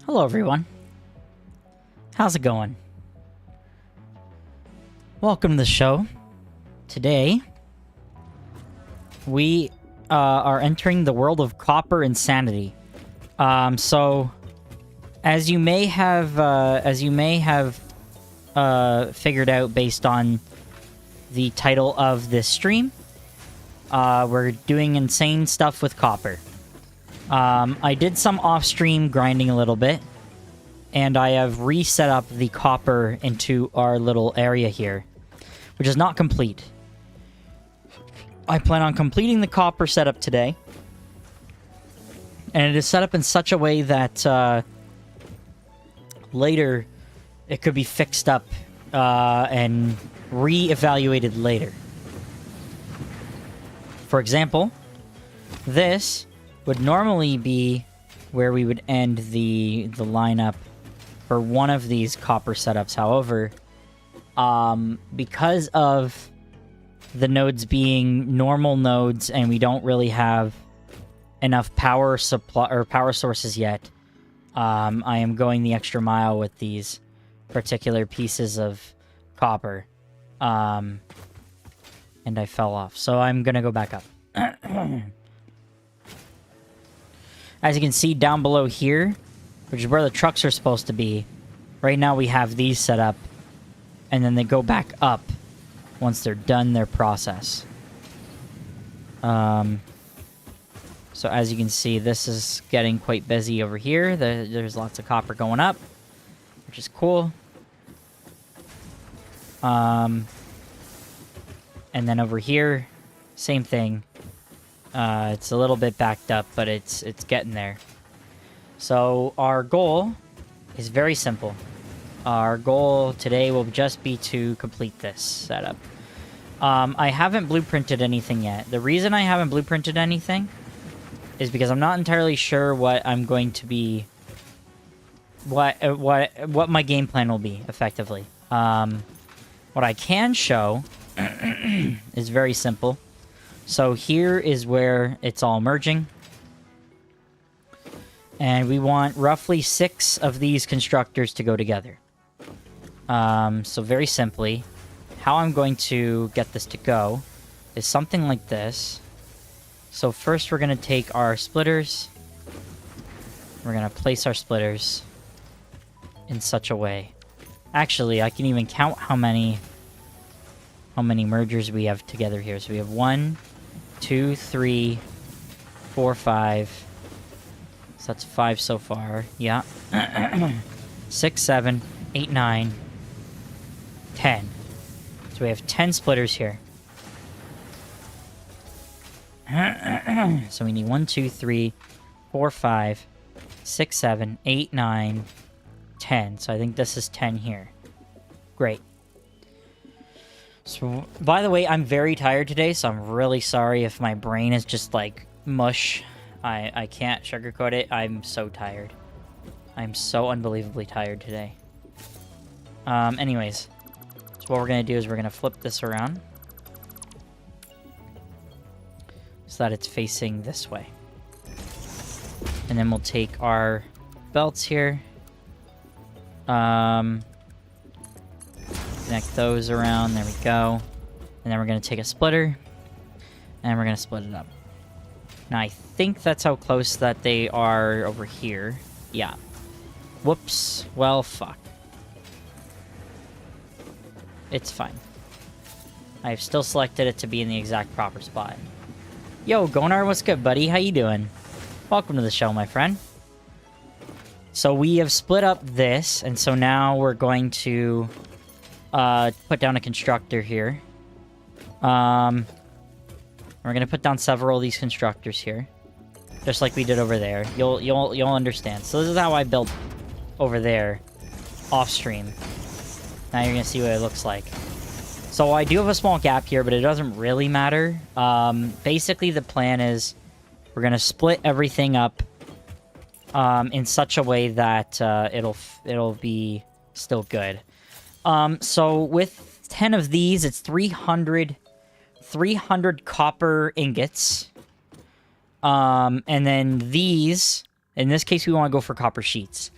Hello everyone. How's it going? Welcome to the show. Today, we are entering the world of copper insanity. So, as you may have figured out based on the title of this stream, we're doing insane stuff with copper. I did some off-stream grinding a little bit, and I have reset up the copper into our little area here, which is not complete. I plan on completing the copper setup today, and it is set up in such a way that later it could be fixed up and re-evaluated later. For example, this would normally be where we would end the lineup for one of these copper setups. However, because of the nodes being normal nodes and we don't really have enough power supply or power sources yet, I am going the extra mile with these particular pieces of copper. And I fell off, so I'm gonna go back up. As you can see down below here, which is where the trucks are supposed to be, right now we have these set up, and then they go back up once they're done their process. So as you can see, this is getting quite busy over here. There's lots of copper going up, which is cool. And then over here, same thing. It's a little bit backed up, but it's getting there. So our goal is very simple. Our goal today will just be to complete this setup. I haven't blueprinted anything yet. The reason I haven't blueprinted anything is because I'm not entirely sure what I'm going to be... What my game plan will be, effectively. What I can show is very simple. So here is where it's all merging. And we want roughly 6 of these constructors to go together. So very simply, how I'm going to get this to go is something like this. So first we're going to take our splitters. We're going to place our splitters in such a way. Actually, I can even count how many mergers we have together here. So we have 1, 2, 3, 4, 5. So that's 5 so far. Yeah. 6, 7, 8, 9, 10. So we have 10 splitters here. So we need 1, 2, 3, 4, 5, 6, 7, 8, 9, 10. So I think this is 10 here. Great. So, by the way, I'm very tired today, so I'm really sorry if my brain is just, like, mush. I can't sugarcoat it. I'm so tired. I'm so unbelievably tired today. Anyways. So what we're going to do is we're going to flip this around. So that it's facing this way. And then we'll take our belts here. Connect those around. There we go. And then we're going to take a splitter. And we're going to split it up. Now, I think that's how close that they are over here. Yeah. Whoops. Well, fuck. It's fine. I've still selected it to be in the exact proper spot. Yo, Gonar, what's good, buddy? How you doing? Welcome to the show, my friend. So we have split up this, and so now we're going to put down a constructor here. We're gonna put down several of these constructors here, just like we did over there. You'll understand. So this is how I built over there, off stream. Now you're gonna see what it looks like. So I do have a small gap here, but it doesn't really matter. Basically, the plan is we're gonna split everything up in such a way that it'll be still good. So with 10 of these, it's 300 copper ingots. And then these, in this case, we want to go for copper sheets.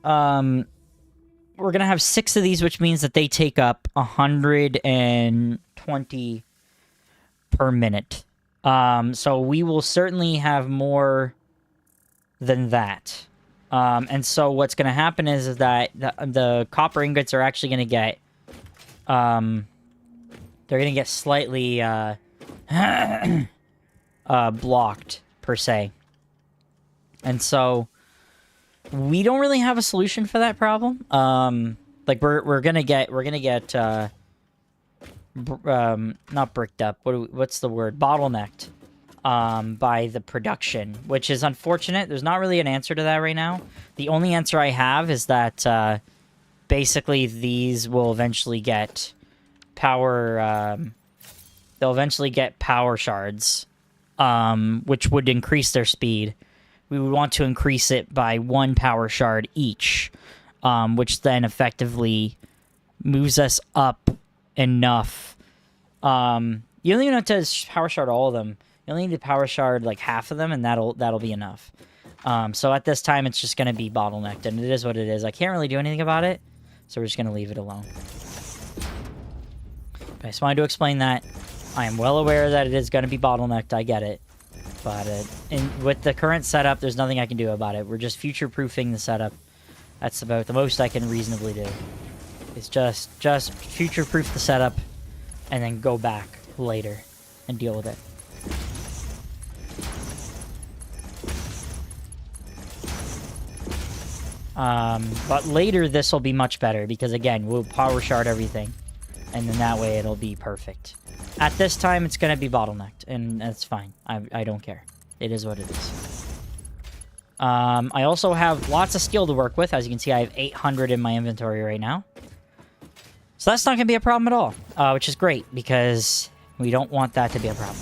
we're gonna have 6 of these, which means that they take up 120 per minute. So we will certainly have more than that. And so what's gonna happen is that the copper ingots are actually gonna get, they're gonna get slightly, blocked, per se. And so we don't really have a solution for that problem. Like we're gonna get not bricked up. What's the word? Bottlenecked by the production, which is unfortunate. There's not really an answer to that right now. The only answer I have is that basically these will eventually get power. They'll eventually get power shards, which would increase their speed. We would want to increase it by 1 power shard each, which then effectively moves us up enough. You don't even have to power shard all of them. You only need to power shard like half of them, and that'll be enough. So at this time, it's just going to be bottlenecked, and it is what it is. I can't really do anything about it, so we're just going to leave it alone. But I just wanted to explain that. I am well aware that it is going to be bottlenecked. I get it. But with the current setup, there's nothing I can do about it. We're just future-proofing the setup. That's about the most I can reasonably do. It's just future-proof the setup, and then go back later and deal with it. But later this will be much better, because again, we'll power shard everything, and then that way it'll be perfect. At this time, it's going to be bottlenecked, and that's fine. I don't care. It is what it is. I also have lots of skill to work with. As you can see, I have 800 in my inventory right now. So that's not going to be a problem at all, which is great, because we don't want that to be a problem.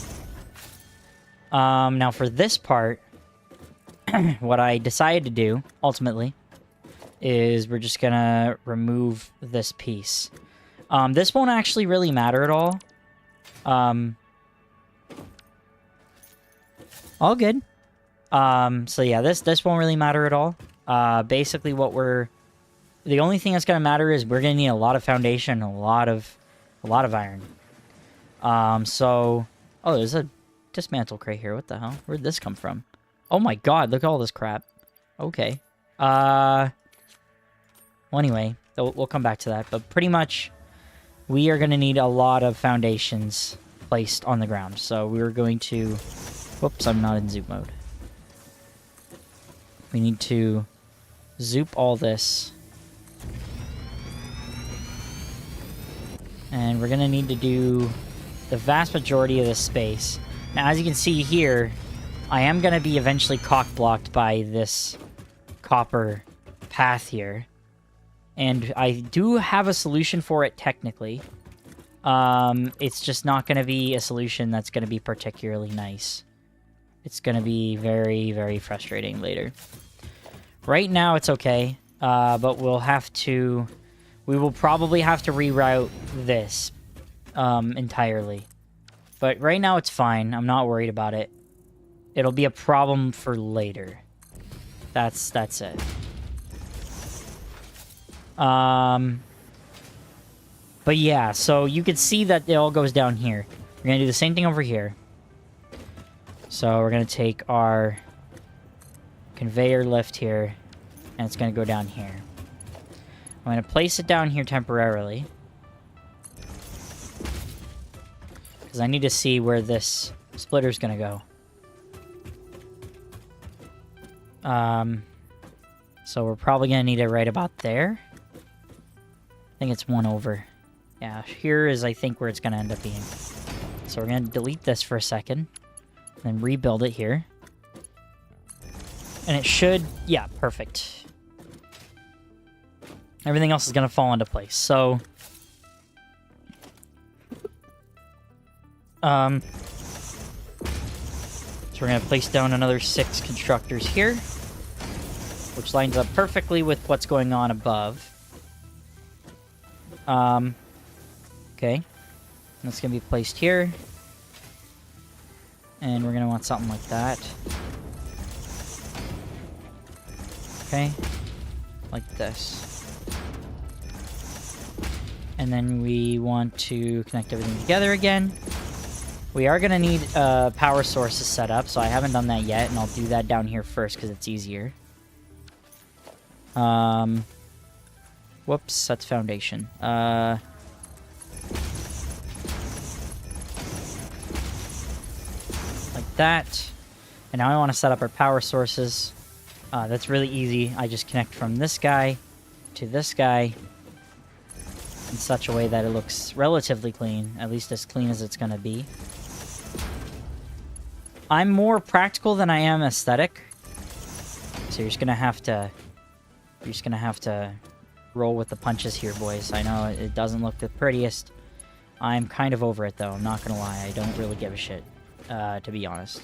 Now for this part, what I decided to do, ultimately, is we're just going to remove this piece. This won't actually really matter at all. All good. So yeah, this won't really matter at all. Basically the only thing that's gonna matter is we're gonna need a lot of foundation, a lot of iron. Oh, there's a dismantle crate here. What the hell? Where'd this come from? Oh my god, look at all this crap. Okay. Well, anyway, we'll come back to that, but pretty much we are gonna need a lot of foundations placed on the ground. So we're going to... Whoops, I'm not in zoop mode. We need to zoop all this. And we're going to need to do the vast majority of this space. Now, as you can see here, I am going to be eventually cock-blocked by this copper path here. And I do have a solution for it technically. It's just not going to be a solution that's going to be particularly nice. It's going to be very, very frustrating later. Right now, it's okay, but we will probably have to reroute this entirely. But right now, it's fine. I'm not worried about it. It'll be a problem for later. That's it. But yeah, so you can see that it all goes down here. We're going to do the same thing over here. So we're going to take our conveyor lift here, and it's going to go down here. I'm going to place it down here temporarily, because I need to see where this splitter is going to go. So we're probably going to need it right about there. I think it's one over. Yeah, here is, I think, where it's going to end up being. So we're going to delete this for a second, and then rebuild it here. And it should... Yeah, perfect. Everything else is going to fall into place. So... So we're going to place down another 6 constructors here, which lines up perfectly with what's going on above. Okay. That's going to be placed here. And we're going to want something like that. Okay. like this. And then we want to connect everything together again. We are going to need power sources set up, so I haven't done that yet, and I'll do that down here first because it's easier. Whoops, that's foundation. Like that. And now I want to set up our power sources. That's really easy. I just connect from this guy to this guy in such a way that it looks relatively clean, at least as clean as it's going to be. I'm more practical than I am aesthetic, so you're just gonna have to roll with the punches here, boys. I know it doesn't look the prettiest. I'm kind of over it, though. I'm not gonna lie. I don't really give a shit, to be honest.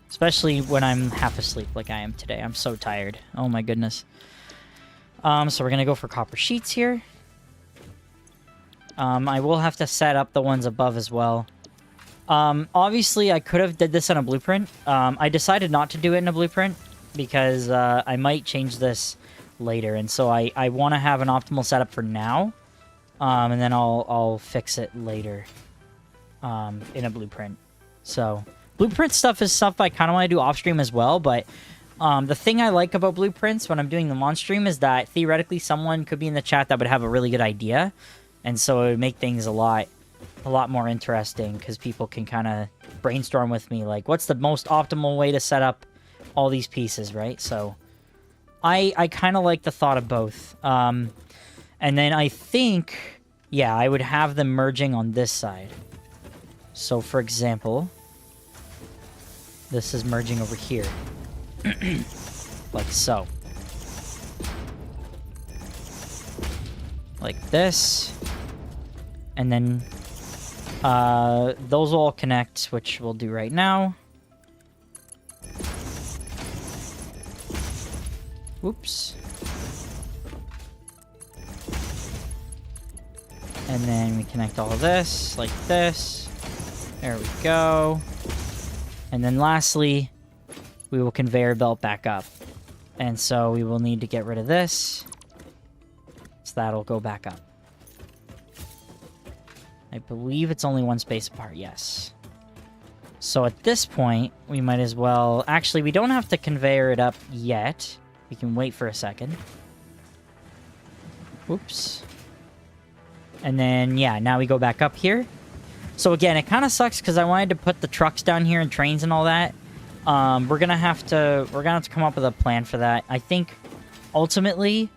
Especially when I'm half asleep like I am today. I'm so tired. Oh my goodness. So we're gonna go for copper sheets here. I will have to set up the ones above as well. Obviously, I could have did this in a blueprint. I decided not to do it in a blueprint because I might change this later, and so I want to have an optimal setup for now, and then I'll fix it later in a blueprint. So blueprint stuff is stuff I kind of want to do off stream as well, but the thing I like about blueprints when I'm doing them on stream is that theoretically someone could be in the chat that would have a really good idea, and so it would make things a lot more interesting because people can kind of brainstorm with me, like, what's the most optimal way to set up all these pieces, right? So I kind of like the thought of both. And then I think, yeah, I would have them merging on this side. So, for example, this is merging over here. Like so. Like this. And then those all connect, which we'll do right now. Whoops. And then we connect all of this, like this. There we go. And then lastly, we will conveyor belt back up. And so we will need to get rid of this. So that'll go back up. I believe it's only one space apart, yes. So at this point, we might as well... Actually, we don't have to conveyor it up yet. We can wait for a second. Oops. And then, yeah, now we go back up here. So again, it kind of sucks because I wanted to put the trucks down here and trains and all that. We're gonna have to come up with a plan for that. I think ultimately,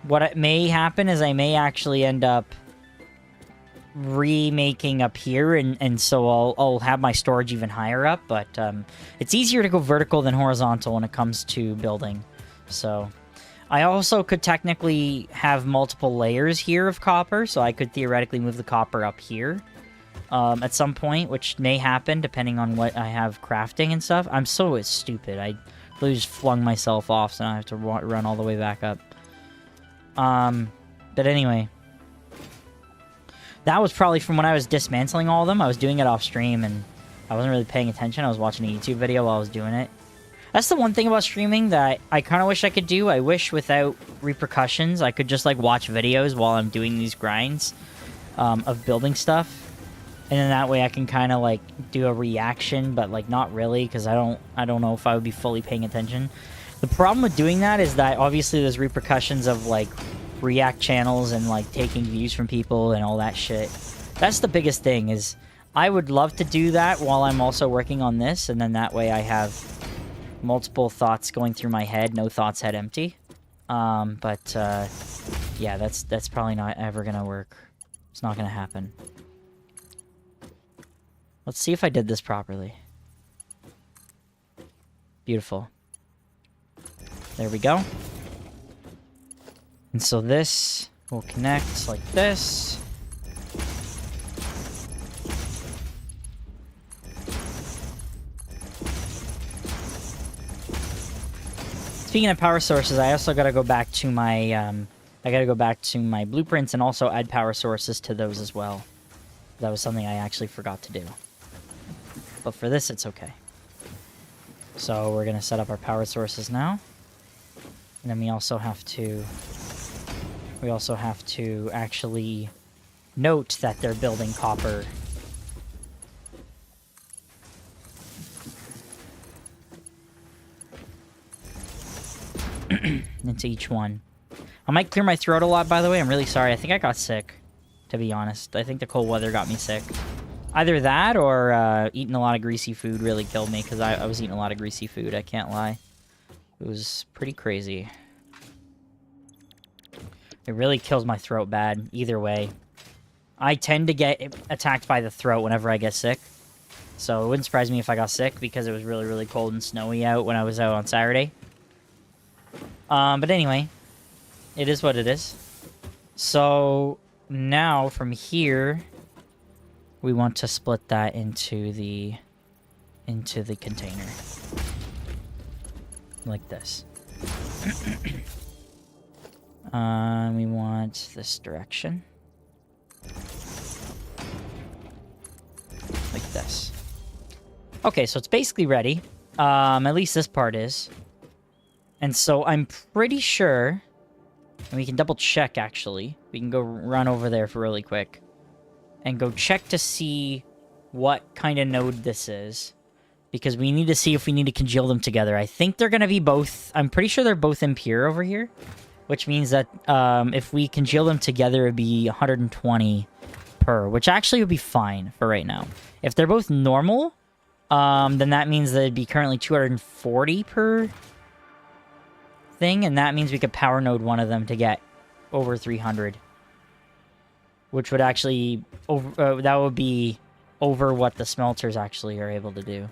what may happen is I may actually end up remaking up here, and so I'll have my storage even higher up, but it's easier to go vertical than horizontal when it comes to building. So I also could technically have multiple layers here of copper, so I could theoretically move the copper up here at some point, which may happen depending on what I have crafting and stuff. I'm so stupid. I literally just flung myself off, so now I have to run all the way back up. But anyway, that was probably from when I was dismantling all of them. I was doing it off stream, and I wasn't really paying attention. I was watching a YouTube video while I was doing it. That's the one thing about streaming that I kind of wish I could do. I wish without repercussions, I could just, like, watch videos while I'm doing these grinds of building stuff. And then that way I can kind of, like, do a reaction, but, like, not really, because I don't know if I would be fully paying attention. The problem with doing that is that, obviously, there's repercussions of, like, react channels and, like, taking views from people and all that shit. That's the biggest thing, is I would love to do that while I'm also working on this, and then that way I have multiple thoughts going through my head, no thoughts head empty. Yeah, that's probably not ever gonna work. It's not gonna happen. Let's see if I did this properly. Beautiful. There we go. And so this will connect like this. Speaking of power sources, I also gotta go back to my my blueprints and also add power sources to those as well. That was something I actually forgot to do. But for this, it's okay. So we're gonna set up our power sources now. And then we also have to actually note that they're building copper. Into each one. I might clear my throat a lot, by the way. I'm really sorry. I think I got sick, to be honest. I think the cold weather got me sick. Either that or eating a lot of greasy food really killed me, because I was eating a lot of greasy food, I can't lie. It was pretty crazy. It really kills my throat bad, either way. I tend to get attacked by the throat whenever I get sick. So it wouldn't surprise me if I got sick, because it was really, really cold and snowy out when I was out on Saturday. But anyway, it is what it is. So now from here, we want to split that into the container. Like this. We want this direction. Like this. Okay, so it's basically ready. At least this part is. And so I'm pretty sure, and we can double check actually. We can go run over there for really quick. And go check to see what kind of node this is. Because we need to see if we need to congeal them together. I think they're going to be both... I'm pretty sure they're both impure over here. Which means that if we congeal them together, it would be 120 per. Which actually would be fine for right now. If they're both normal, then that means that it'd be currently 240 per thing. And that means we could power node one of them to get over 300. Which would actually... that would be over what the smelters actually are able to do.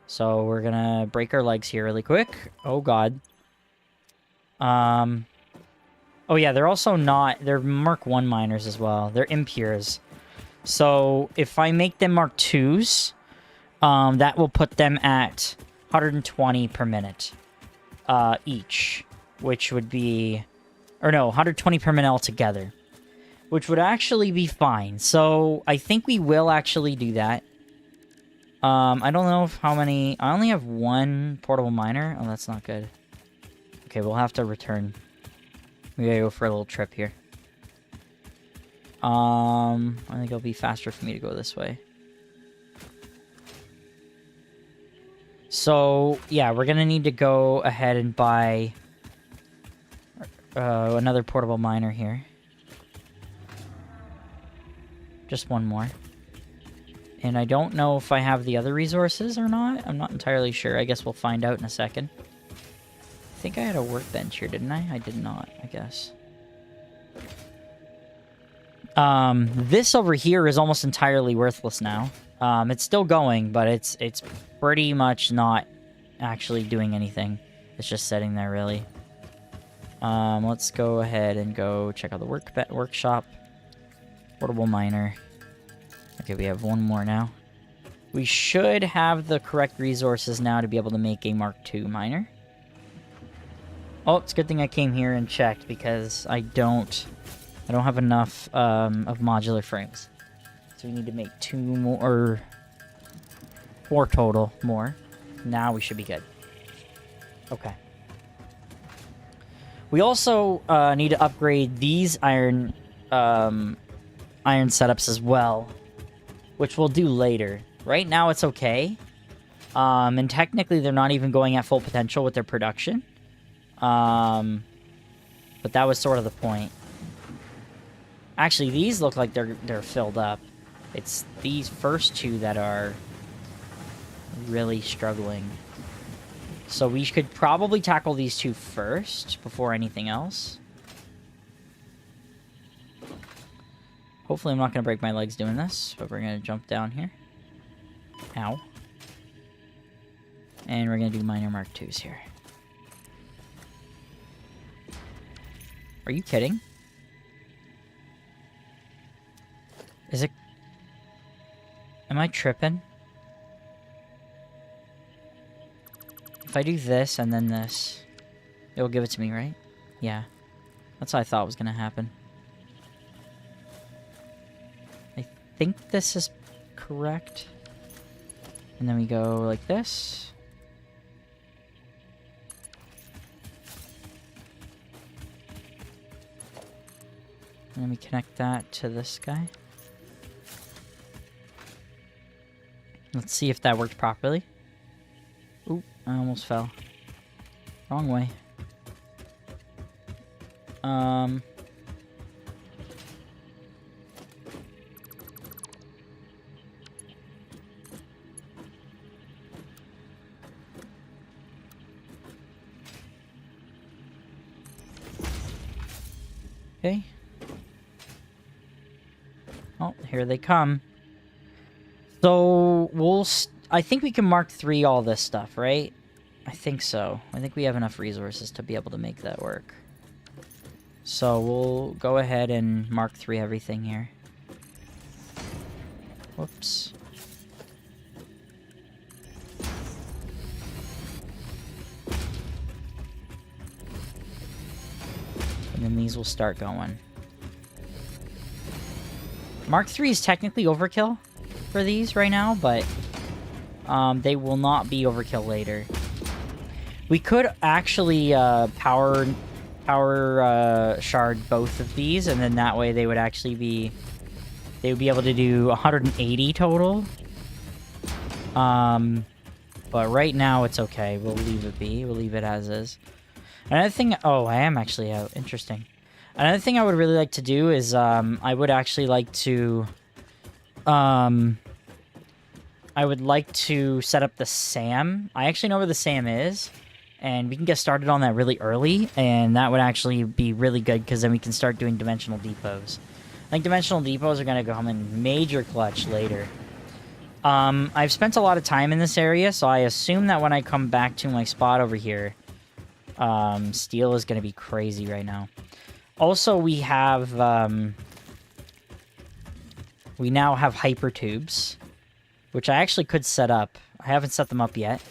So we're gonna break our legs here really quick. Oh god. Oh yeah, they're also not... They're Mark 1 miners as well. They're impures. So if I make them Mark 2s, that will put them at 120 per minute. Each. Which would be... Or no, 120 per minute altogether. Which would actually be fine. So I think we will actually do that. I don't know how many... I only have one portable miner. Oh, that's not good. Okay, we'll have to return. We gotta go for a little trip here. I think it'll be faster for me to go this way. So, yeah, we're gonna need to go ahead and buy another portable miner here. Just one more. And I don't know if I have the other resources or not. I'm not entirely sure. I guess we'll find out in a second. I think I had a workbench here, didn't I? I did not, I guess. This over here is almost entirely worthless now. It's still going, but it's pretty much not actually doing anything. It's just sitting there, really. Let's go ahead and go check out the workshop. Portable miner. Okay, we have one more now. We should have the correct resources now to be able to make a Mark II miner. Oh, it's a good thing I came here and checked, because I don't have enough of modular frames. So we need to make 2 more, or 4 total more. Now we should be good. Okay. We also need to upgrade these iron setups as well, which we'll do later. Right now it's okay. And technically they're not even going at full potential with their production. But that was sort of the point. Actually, these look like they're filled up. It's these first 2 that are really struggling. So we could probably tackle these 2 first before anything else. Hopefully I'm not going to break my legs doing this, but we're going to jump down here. Ow. And we're going to do minor Mark 2s here. Are you kidding? Is it... Am I tripping? If I do this and then this, it'll give it to me, right? Yeah. That's what I thought was going to happen. I think this is correct. And then we go like this. Let me connect that to this guy. Let's see if that worked properly. Oop, I almost fell. Wrong way. Okay. Oh, here they come. So, I think we can Mark 3 all this stuff, right? I think so. I think we have enough resources to be able to make that work. So, we'll go ahead and Mark 3 everything here. Whoops. And then these will start going. Mark 3 is technically overkill for these right now, but they will not be overkill later. We could actually power shard both of these, and then that way they would actually be... They would be able to do 180 total. But right now it's okay. We'll leave it be. We'll leave it as is. Another thing... Oh, I am actually out. Interesting. Another thing I would really like to do is, I would actually like to... I would like to set up the SAM. I actually know where the SAM is. And we can get started on that really early. And that would actually be really good, because then we can start doing dimensional depots. I think dimensional depots are going to come in major clutch later. I've spent a lot of time in this area, so I assume that when I come back to my spot over here, steel is going to be crazy right now. Also, we have, we now have hyper tubes, which I actually could set up. I haven't set them up yet,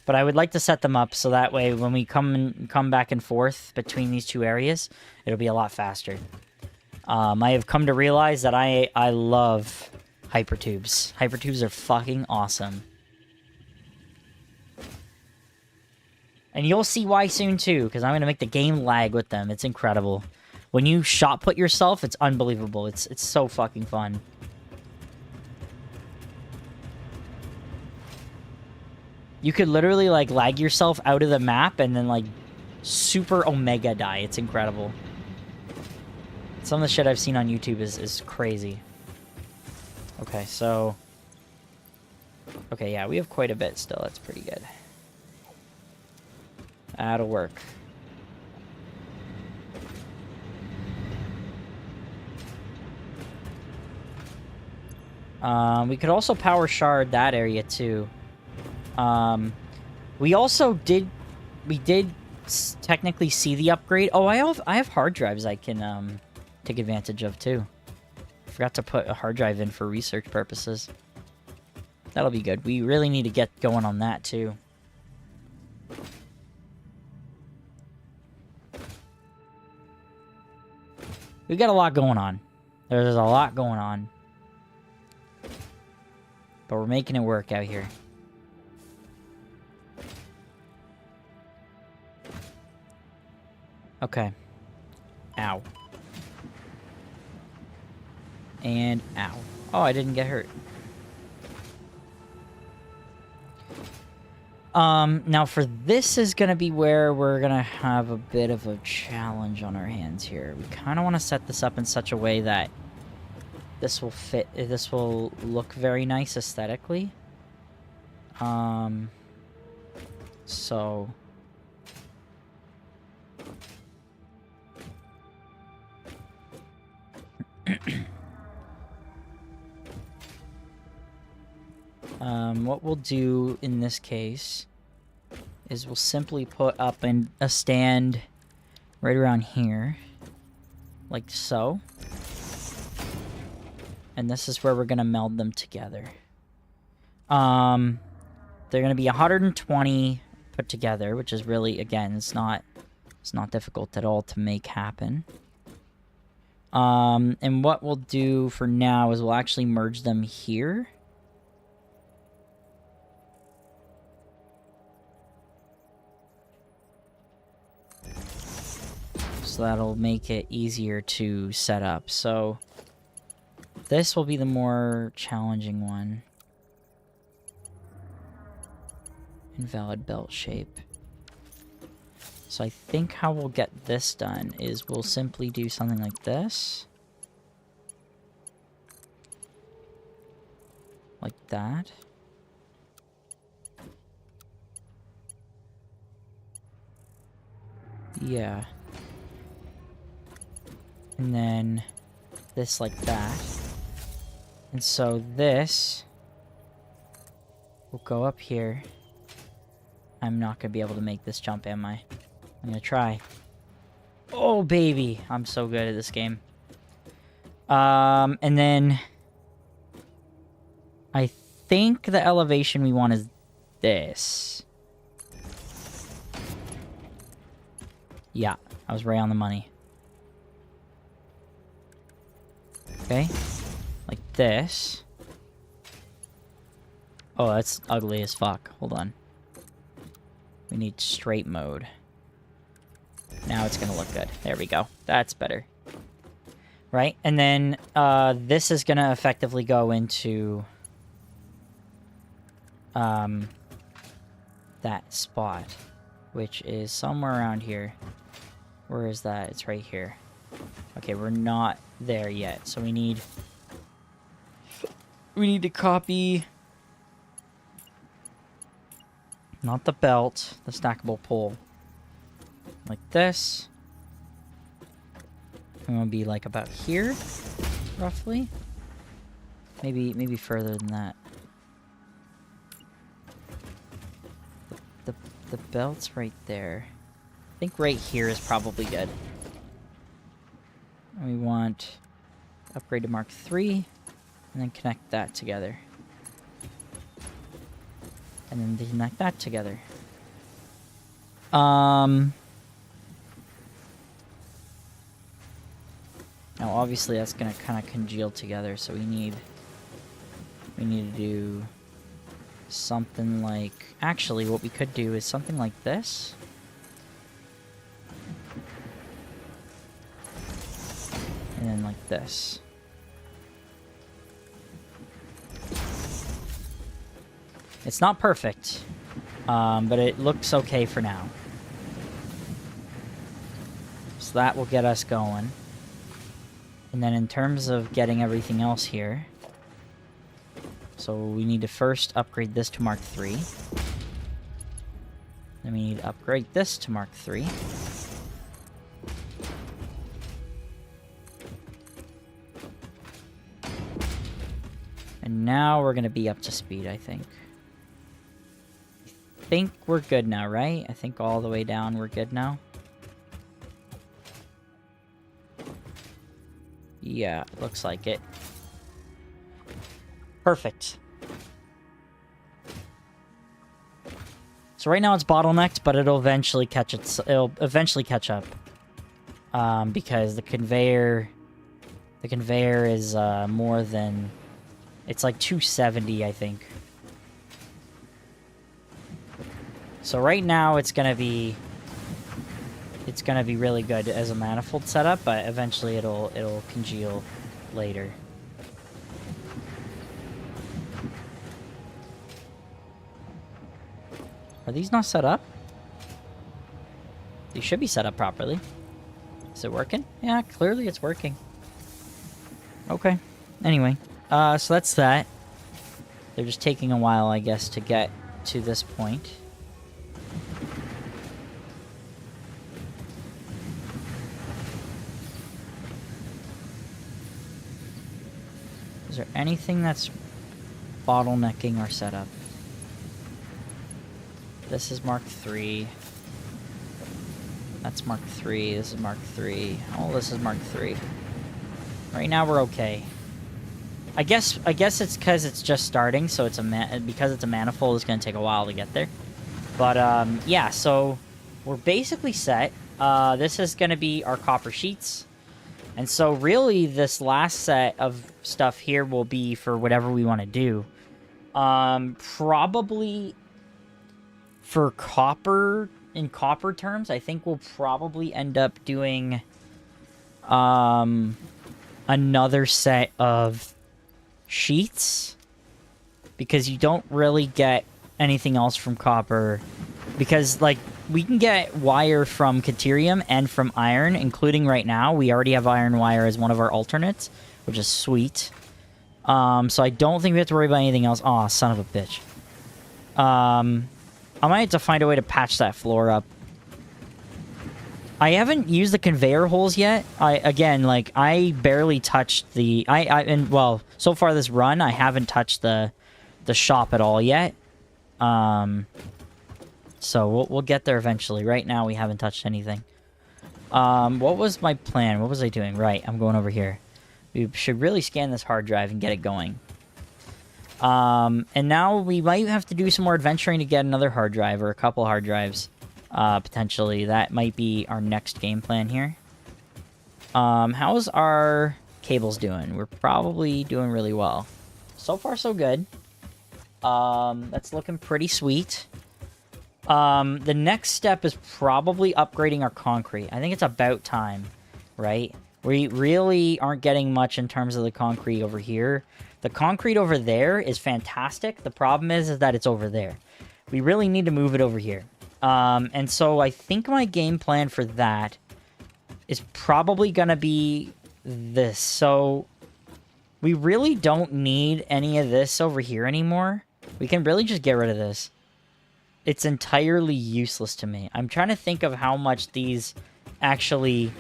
but I would like to set them up so that way when we come back and forth between these two areas, it'll be a lot faster. I have come to realize that I love hyper tubes. Hyper tubes are fucking awesome. And you'll see why soon too, because I'm going to make the game lag with them. It's incredible. When you shot put yourself, it's unbelievable. It's so fucking fun. You could literally, like, lag yourself out of the map and then, like, super omega die. It's incredible. Some of the shit I've seen on YouTube is crazy. Okay, so... Okay, yeah, we have quite a bit still. That's pretty good. That'll work. We could also power shard that area too. We also did... We did technically see the upgrade. Oh, I have hard drives I can take advantage of too. Forgot to put a hard drive in for research purposes. That'll be good. We really need to get going on that too. We've got a lot going on. There's a lot going on. But we're making it work out here. Okay. Ow. And ow. Oh, I didn't get hurt. Now for this is gonna be where we're gonna have a bit of a challenge on our hands here. We kind of want to set this up in such a way that this will fit, this will look very nice aesthetically. So... what we'll do in this case is we'll simply put up a stand right around here, like so. And this is where we're gonna meld them together. They're gonna be 120 put together, which is really, again, it's not difficult at all to make happen. And what we'll do for now is we'll actually merge them here. So that'll make it easier to set up. So this will be the more challenging one. Invalid belt shape. So I think how we'll get this done is we'll simply do something like this. Like that. Yeah. And then this like that. And so this will go up here. I'm not going to be able to make this jump, am I? I'm going to try. Oh, baby. I'm so good at this game. And then I think the elevation we want is this. Yeah, I was right on the money. Okay. Like this. Oh, that's ugly as fuck. Hold on. We need straight mode. Now it's gonna look good. There we go. That's better. Right? And then, this is gonna effectively go into... that spot. Which is somewhere around here. Where is that? It's right here. Okay, we're not there yet. So we need to copy... Not the belt, the stackable pole. Like this. And we'll be like about here, roughly. Maybe further than that. The belt's right there. I think right here is probably good. And we want upgrade to Mark III, and then connect that together. And then connect that together. Now obviously that's gonna kind of congeal together, so we need to do something like... Actually, what we could do is something like this. And then like this. It's not perfect, but it looks okay for now. So that will get us going. And then in terms of getting everything else here, so we need to first upgrade this to Mark III. Then we need to upgrade this to Mark III. And now we're going to be up to speed, I think. I think we're good now, right? I think all the way down we're good now. Yeah, looks like it. Perfect. So right now it's bottlenecked, but it'll eventually catch up. Because the conveyor is more than... It's like 270, I think. So right now it's gonna be really good as a manifold setup, but eventually it'll congeal later. Are these not set up? These should be set up properly. Is it working? Yeah, clearly it's working. Okay. Anyway, so that's that. They're just taking a while, I guess, to get to this point. Is there anything that's bottlenecking our setup? This is Mark III. That's Mark III. This is Mark III. Oh, this is Mark III. Right now we're okay. I guess it's because it's just starting, so it's because it's a manifold, it's gonna take a while to get there. But yeah, so we're basically set. This is gonna be our copper sheets, and so really this last set of stuff here will be for whatever we want to do. Probably for copper, in copper terms, I think we'll probably end up doing another set of sheets, because you don't really get anything else from copper, because like we can get wire from Caterium and from iron, including right now we already have iron wire as one of our alternates, which is sweet. So I don't think we have to worry about anything else. Aw, son of a bitch. I might have to find a way to patch that floor up. I haven't used the conveyor holes yet. I barely touched the... well, so far this run, I haven't touched the shop at all yet. So we'll get there eventually. Right now, we haven't touched anything. What was my plan? What was I doing? Right, I'm going over here. We should really scan this hard drive and get it going. And now we might have to do some more adventuring to get another hard drive, or a couple hard drives. Potentially. That might be our next game plan here. How's our cables doing? We're probably doing really well. So far, so good. That's looking pretty sweet. The next step is probably upgrading our concrete. I think it's about time, right? We really aren't getting much in terms of the concrete over here. The concrete over there is fantastic. The problem is that it's over there. We really need to move it over here. And so I think my game plan for that is probably going to be this. So we really don't need any of this over here anymore. We can really just get rid of this. It's entirely useless to me. I'm trying to think of how much these actually...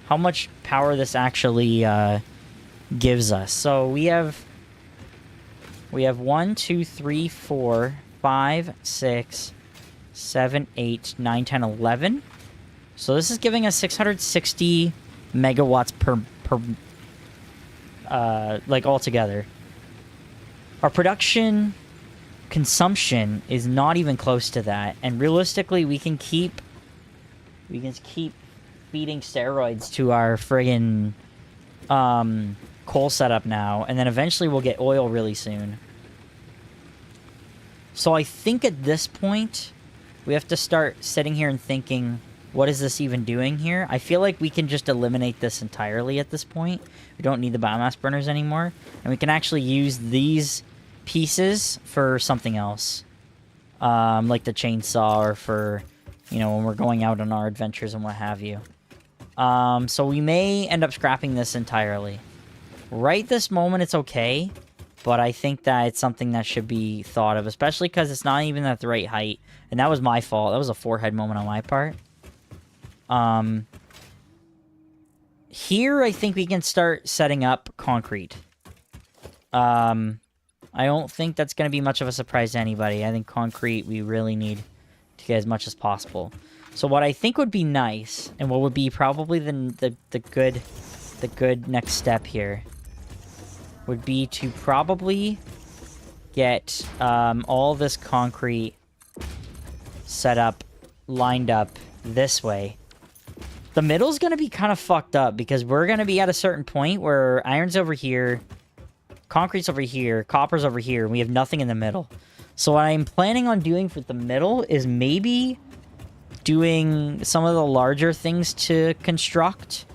how much power this actually gives us. So we have 1, 2, 3, 4, 5, 6, 7, 8, 9, 10, 11. So this is giving us 660 megawatts per like altogether. Our production consumption is not even close to that, and realistically we can keep feeding steroids to our friggin' coal setup now, and then eventually we'll get oil really soon. So I think at this point, we have to start sitting here and thinking, what is this even doing here? I feel like we can just eliminate this entirely at this point. We don't need the biomass burners anymore, and we can actually use these pieces for something else. Like the chainsaw, or for, you know, when we're going out on our adventures and what have you. So we may end up scrapping this entirely. Right this moment, it's okay, but I think that it's something that should be thought of, especially because it's not even at the right height, and that was my fault. That was a forehead moment on my part. Here, I think we can start setting up concrete. I don't think that's going to be much of a surprise to anybody. I think concrete, we really need to get as much as possible. So what I think would be nice, and what would be probably the good next step here, would be to probably get all this concrete set up, lined up this way. The middle's going to be kind of fucked up, because we're going to be at a certain point where iron's over here, concrete's over here, copper's over here, and we have nothing in the middle. So what I'm planning on doing for the middle is maybe doing some of the larger things to construct,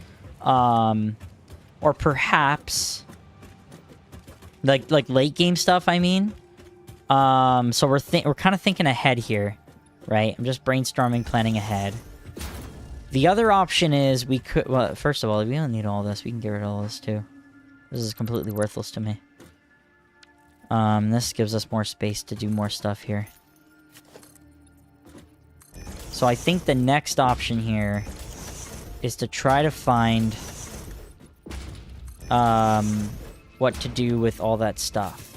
or perhaps like late game stuff, I mean. So we're kind of thinking ahead here, right? I'm just brainstorming, planning ahead. The other option is we could, well, first of all, we don't need all this. We can get rid of all this too. This is completely worthless to me. This gives us more space to do more stuff here. So I think the next option here is to try to find what to do with all that stuff.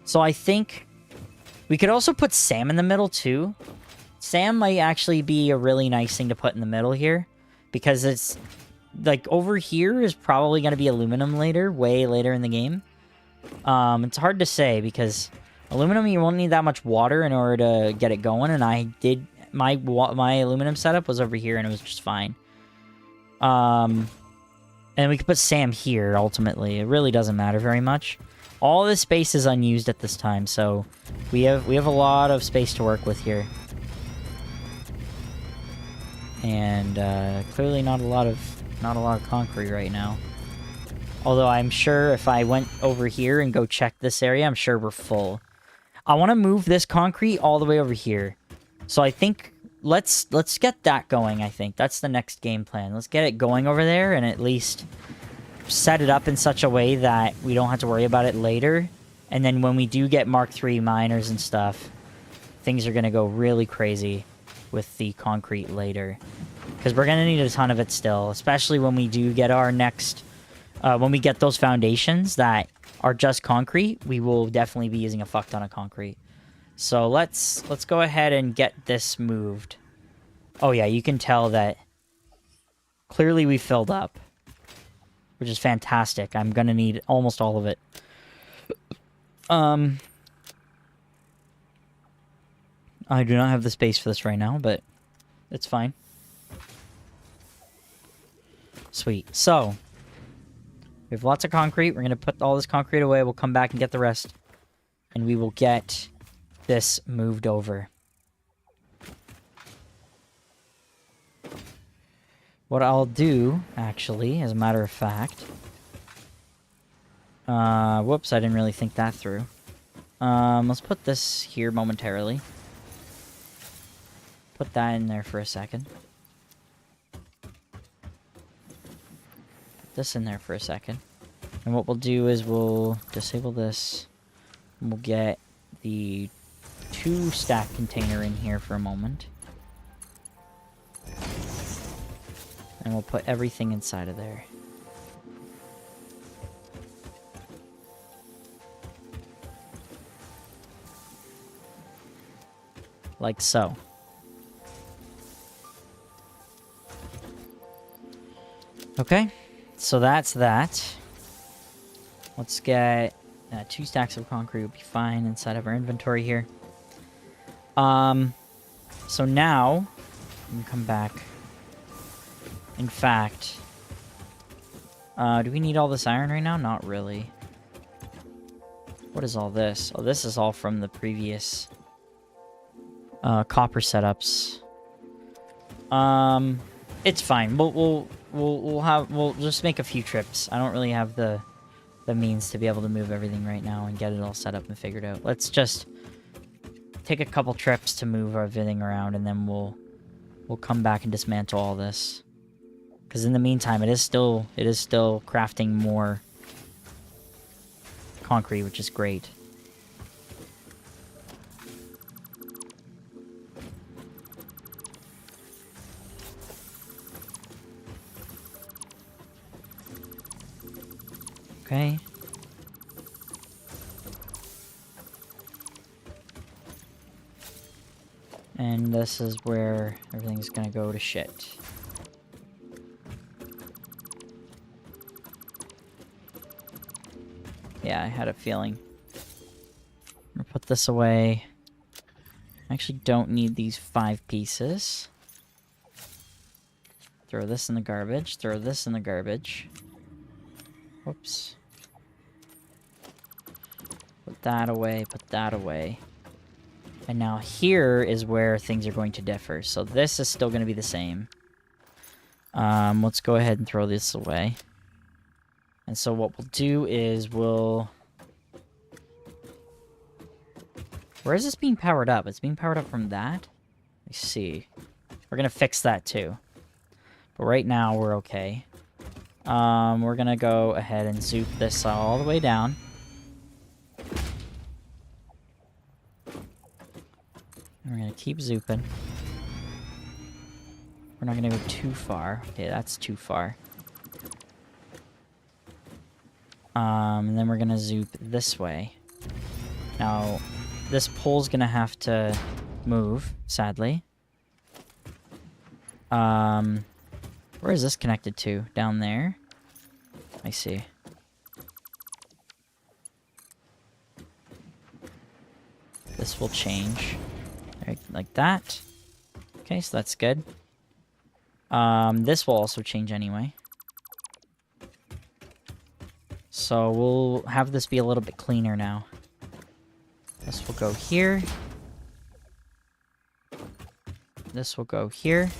So I think we could also put Sam in the middle too. Sam might actually be a really nice thing to put in the middle here, because it's like over here is probably going to be aluminum later, way later in the game. It's hard to say, because aluminum, you won't need that much water in order to get it going, and I did my aluminum setup was over here and it was just fine. And we could put Sam here ultimately. It really doesn't matter very much. All this space is unused at this time, so we have a lot of space to work with here. And clearly not a lot of concrete right now. Although I'm sure if I went over here and go check this area, I'm sure we're full. I want to move this concrete all the way over here. So I think let's get that going, I think. That's the next game plan. Let's get it going over there and at least set it up in such a way that we don't have to worry about it later. And then when we do get Mark III miners and stuff, things are going to go really crazy with the concrete later. Because we're going to need a ton of it still, especially when we do get our next... when we get those foundations that are just concrete, we will definitely be using a fuck ton of concrete. So let's go ahead and get this moved. Oh yeah, you can tell that clearly we filled up, which is fantastic. I'm gonna need almost all of it. I do not have the space for this right now, but it's fine. Sweet. So we have lots of concrete. We're going to put all this concrete away. We'll come back and get the rest. And we will get this moved over. What I'll do, actually, as a matter of fact... whoops, I didn't really think that through. Let's put this here momentarily. Put that in there for a second. This in there for a second. And what we'll do is we'll disable this. And we'll get the 2-stack container in here for a moment. And we'll put everything inside of there. Like so. Okay. So that's that. Let's get 2 stacks of concrete will be fine inside of our inventory here. So now we can come back. In fact, do we need all this iron right now? Not really. What is all this? Oh, this is all from the previous copper setups. It's fine. We'll just make a few trips. I don't really have the means to be able to move everything right now and get it all set up and figured out. Let's just take a couple trips to move everything around, and then we'll come back and dismantle all this. Because in the meantime, it is still crafting more concrete, which is great. Okay. And this is where everything's gonna go to shit. Yeah, I had a feeling. I'm gonna put this away. I actually don't need these 5 pieces. Throw this in the garbage. Throw this in the garbage. Whoops. Put that away, put that away. And now here is where things are going to differ. So this is still going to be the same. Let's go ahead and throw this away. And so what we'll do is we'll... Where is this being powered up? It's being powered up from that? Let's see. We're going to fix that too. But right now we're okay. We're gonna go ahead and zoop this all the way down. And we're gonna keep zooping. We're not gonna go too far. Okay, that's too far. And then we're gonna zoop this way. Now, this pole's gonna have to move, sadly. Where is this connected to? Down there? I see. This will change. Right, like that. Okay, so that's good. This will also change anyway. So we'll have this be a little bit cleaner now. This will go here. This will go here.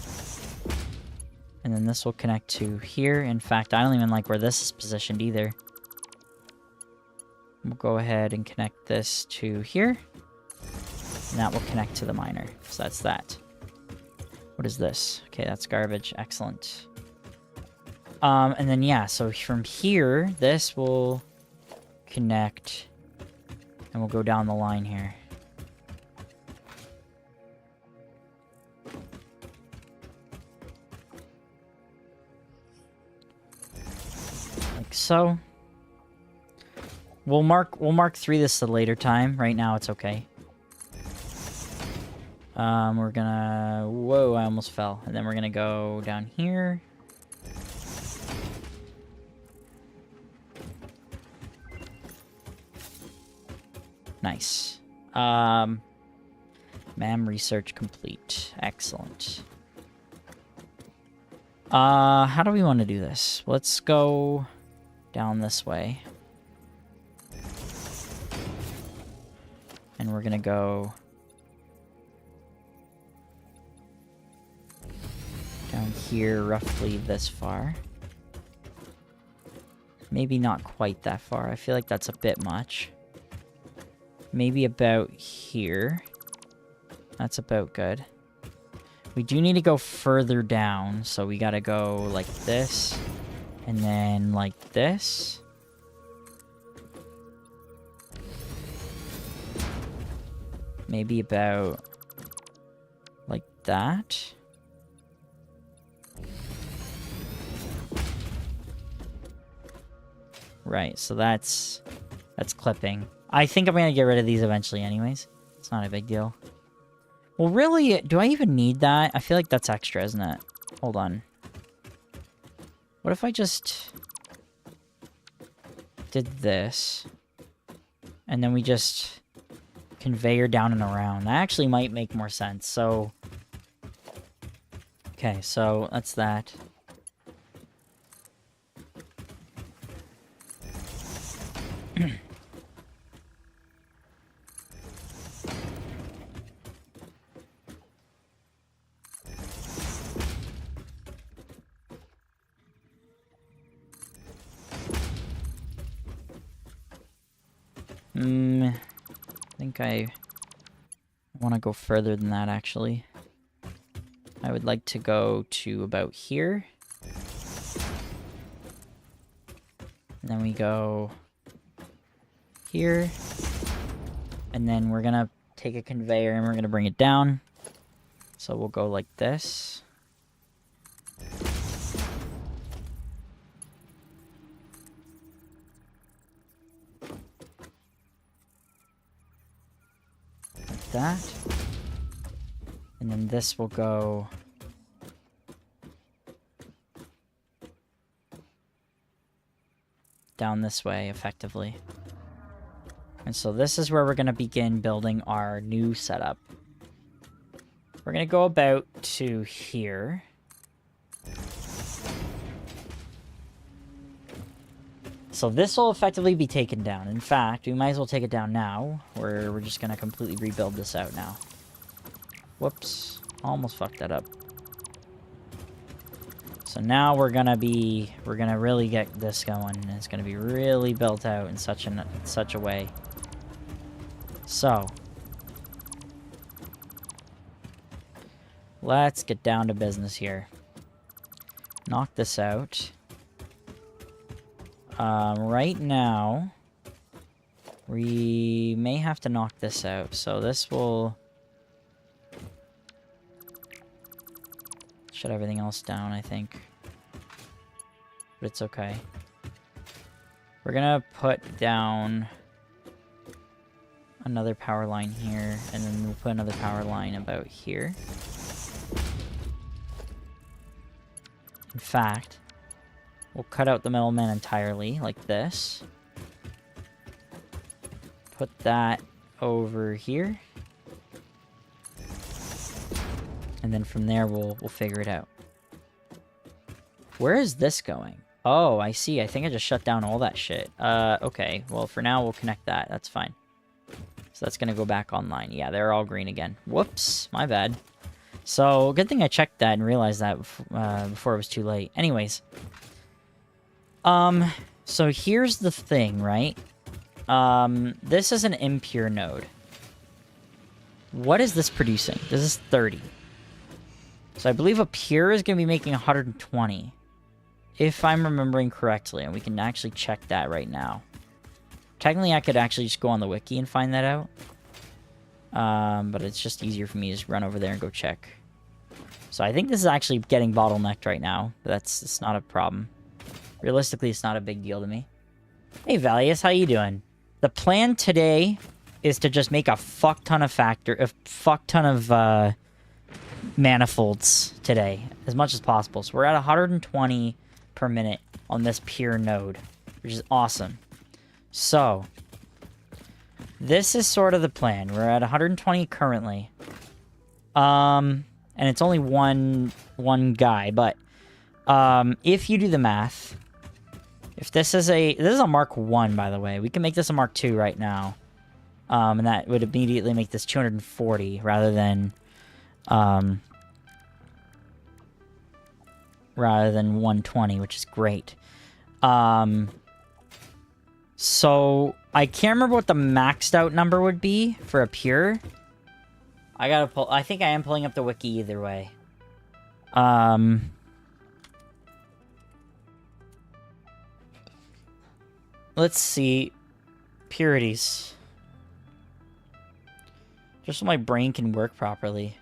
And then this will connect to here. In fact, I don't even like where this is positioned either. We'll go ahead and connect this to here. And that will connect to the miner. So that's that. What is this? Okay, that's garbage. Excellent. And then, yeah, so from here, this will connect. And we'll go down the line here. Like so. We'll mark 3 this at a later time. Right now, it's okay. We're gonna... Whoa, I almost fell. And then we're gonna go down here. Nice. MAM research complete. Excellent. How do we want to do this? Let's go down this way. And we're gonna go... down here, roughly this far. Maybe not quite that far. I feel like that's a bit much. Maybe about here. That's about good. We do need to go further down, so we gotta go like this. And then like this. Maybe about like that. Right, so that's clipping. I think I'm gonna get rid of these eventually anyways. It's not a big deal. Well, really, do I even need that? I feel like that's extra, isn't it? Hold on. What if I just did this? And then we just conveyor down and around. That actually might make more sense, so... Okay, so that's that. I think I want to go further than that, actually. I would like to go to about here. And then we go here. And then we're going to take a conveyor and we're going to bring it down. So we'll go like this. That. And then this will go down this way, effectively. And so this is where we're going to begin building our new setup. We're going to go about to here. So this will effectively be taken down. In fact, we might as well take it down now, or we're just going to completely rebuild this out now. Whoops. Almost fucked that up. So now we're going to really get this going, and it's going to be really built out in such a way. So, let's get down to business here. Knock this out. Right now, we may have to knock this out. So this will shut everything else down, I think. But it's okay. We're gonna put down another power line here, and then we'll put another power line about here. In fact, we'll cut out the middleman entirely, like this. Put that over here. And then from there, we'll figure it out. Where is this going? Oh, I see. I think I just shut down all that shit. Okay. Well, for now, we'll connect that. That's fine. So that's gonna go back online. Yeah, they're all green again. Whoops. My bad. So, good thing I checked that and realized that before it was too late. Anyways. So here's the thing, right? This is an impure node. What is this producing? This is 30. So I believe a pure is going to be making 120. If I'm remembering correctly, and we can actually check that right now. Technically, I could actually just go on the wiki and find that out. But it's just easier for me to just run over there and go check. So I think this is actually getting bottlenecked right now. But it's not a problem. Realistically, it's not a big deal to me. Hey, Valius, how you doing? The plan today is to just make a fuck ton of manifolds today, as much as possible. So we're at 120 per minute on this pure node, which is awesome. So this is sort of the plan. We're at 120 currently. And it's only one guy, but if you do the math, if this is a Mark 1, by the way. We can make this a Mark 2 right now. And that would immediately make this 240 rather than 120, which is great. So I can't remember what the maxed out number would be for a pure. I think I am pulling up the wiki either way. Let's see. Purities. Just so my brain can work properly.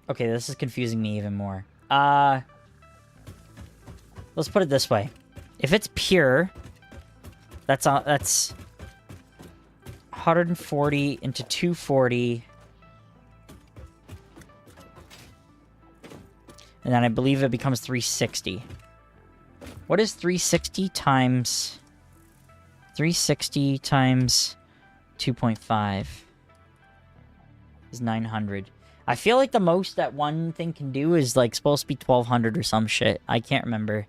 Okay, this is confusing me even more. Let's put it this way. If it's pure, that's 140 into 240. And then I believe it becomes 360. What is 360 times 2.5? Is 900. I feel like the most that one thing can do is like supposed to be 1200 or some shit. I can't remember.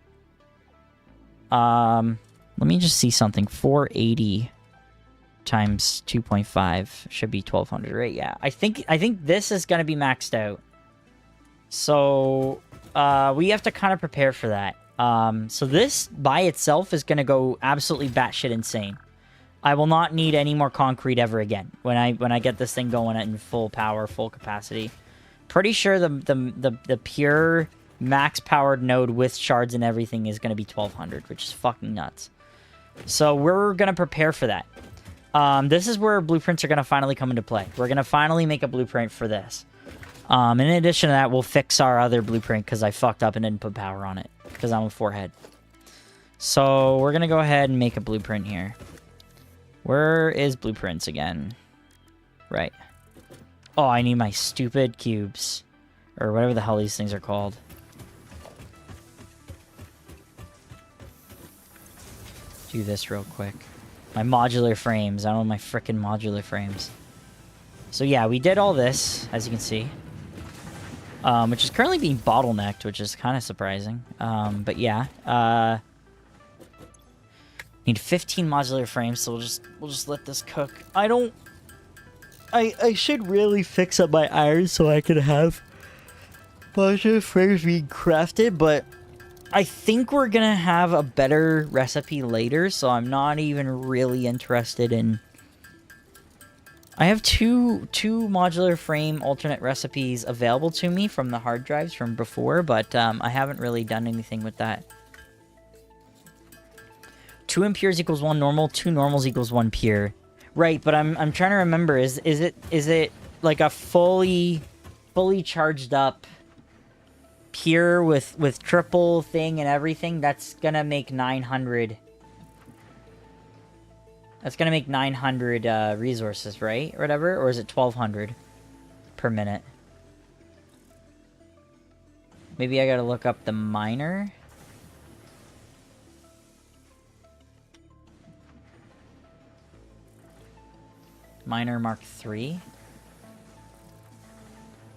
Let me just see something. 480 times 2.5 should be 1200, right? Yeah. I think this is gonna be maxed out. So we have to kind of prepare for that. So this by itself is gonna go absolutely batshit insane. I will not need any more concrete ever again when I get this thing going in full power, full capacity. Pretty sure the pure max powered node with shards and everything is going to be 1200, which is fucking nuts. So we're going to prepare for that. This is where blueprints are going to finally come into play. We're going to finally make a blueprint for this. In addition to that, we'll fix our other blueprint because I fucked up and didn't put power on it because I'm a forehead. So we're going to go ahead and make a blueprint here. Where is blueprints again? Right. Oh, I need my stupid cubes. Or whatever the hell these things are called. Do this real quick. My modular frames. I don't know my frickin' modular frames. So yeah, we did all this, as you can see. Which is currently being bottlenecked, which is kind of surprising. But yeah. Need 15 modular frames, so we'll just let this cook. I should really fix up my iron so I can have modular frames being crafted, but I think we're gonna have a better recipe later, so I'm not even really interested in... I have two modular frame alternate recipes available to me from the hard drives from before, but I haven't really done anything with that. 2 impures equals 1 normal, 2 normals equals 1 pure. Right, but I'm trying to remember, is it like a fully charged up pure with triple thing and everything? That's gonna make 900. That's gonna make 900 resources, right? Or whatever, or is it 1200 per minute? Maybe I gotta look up the miner. Miner Mark 3.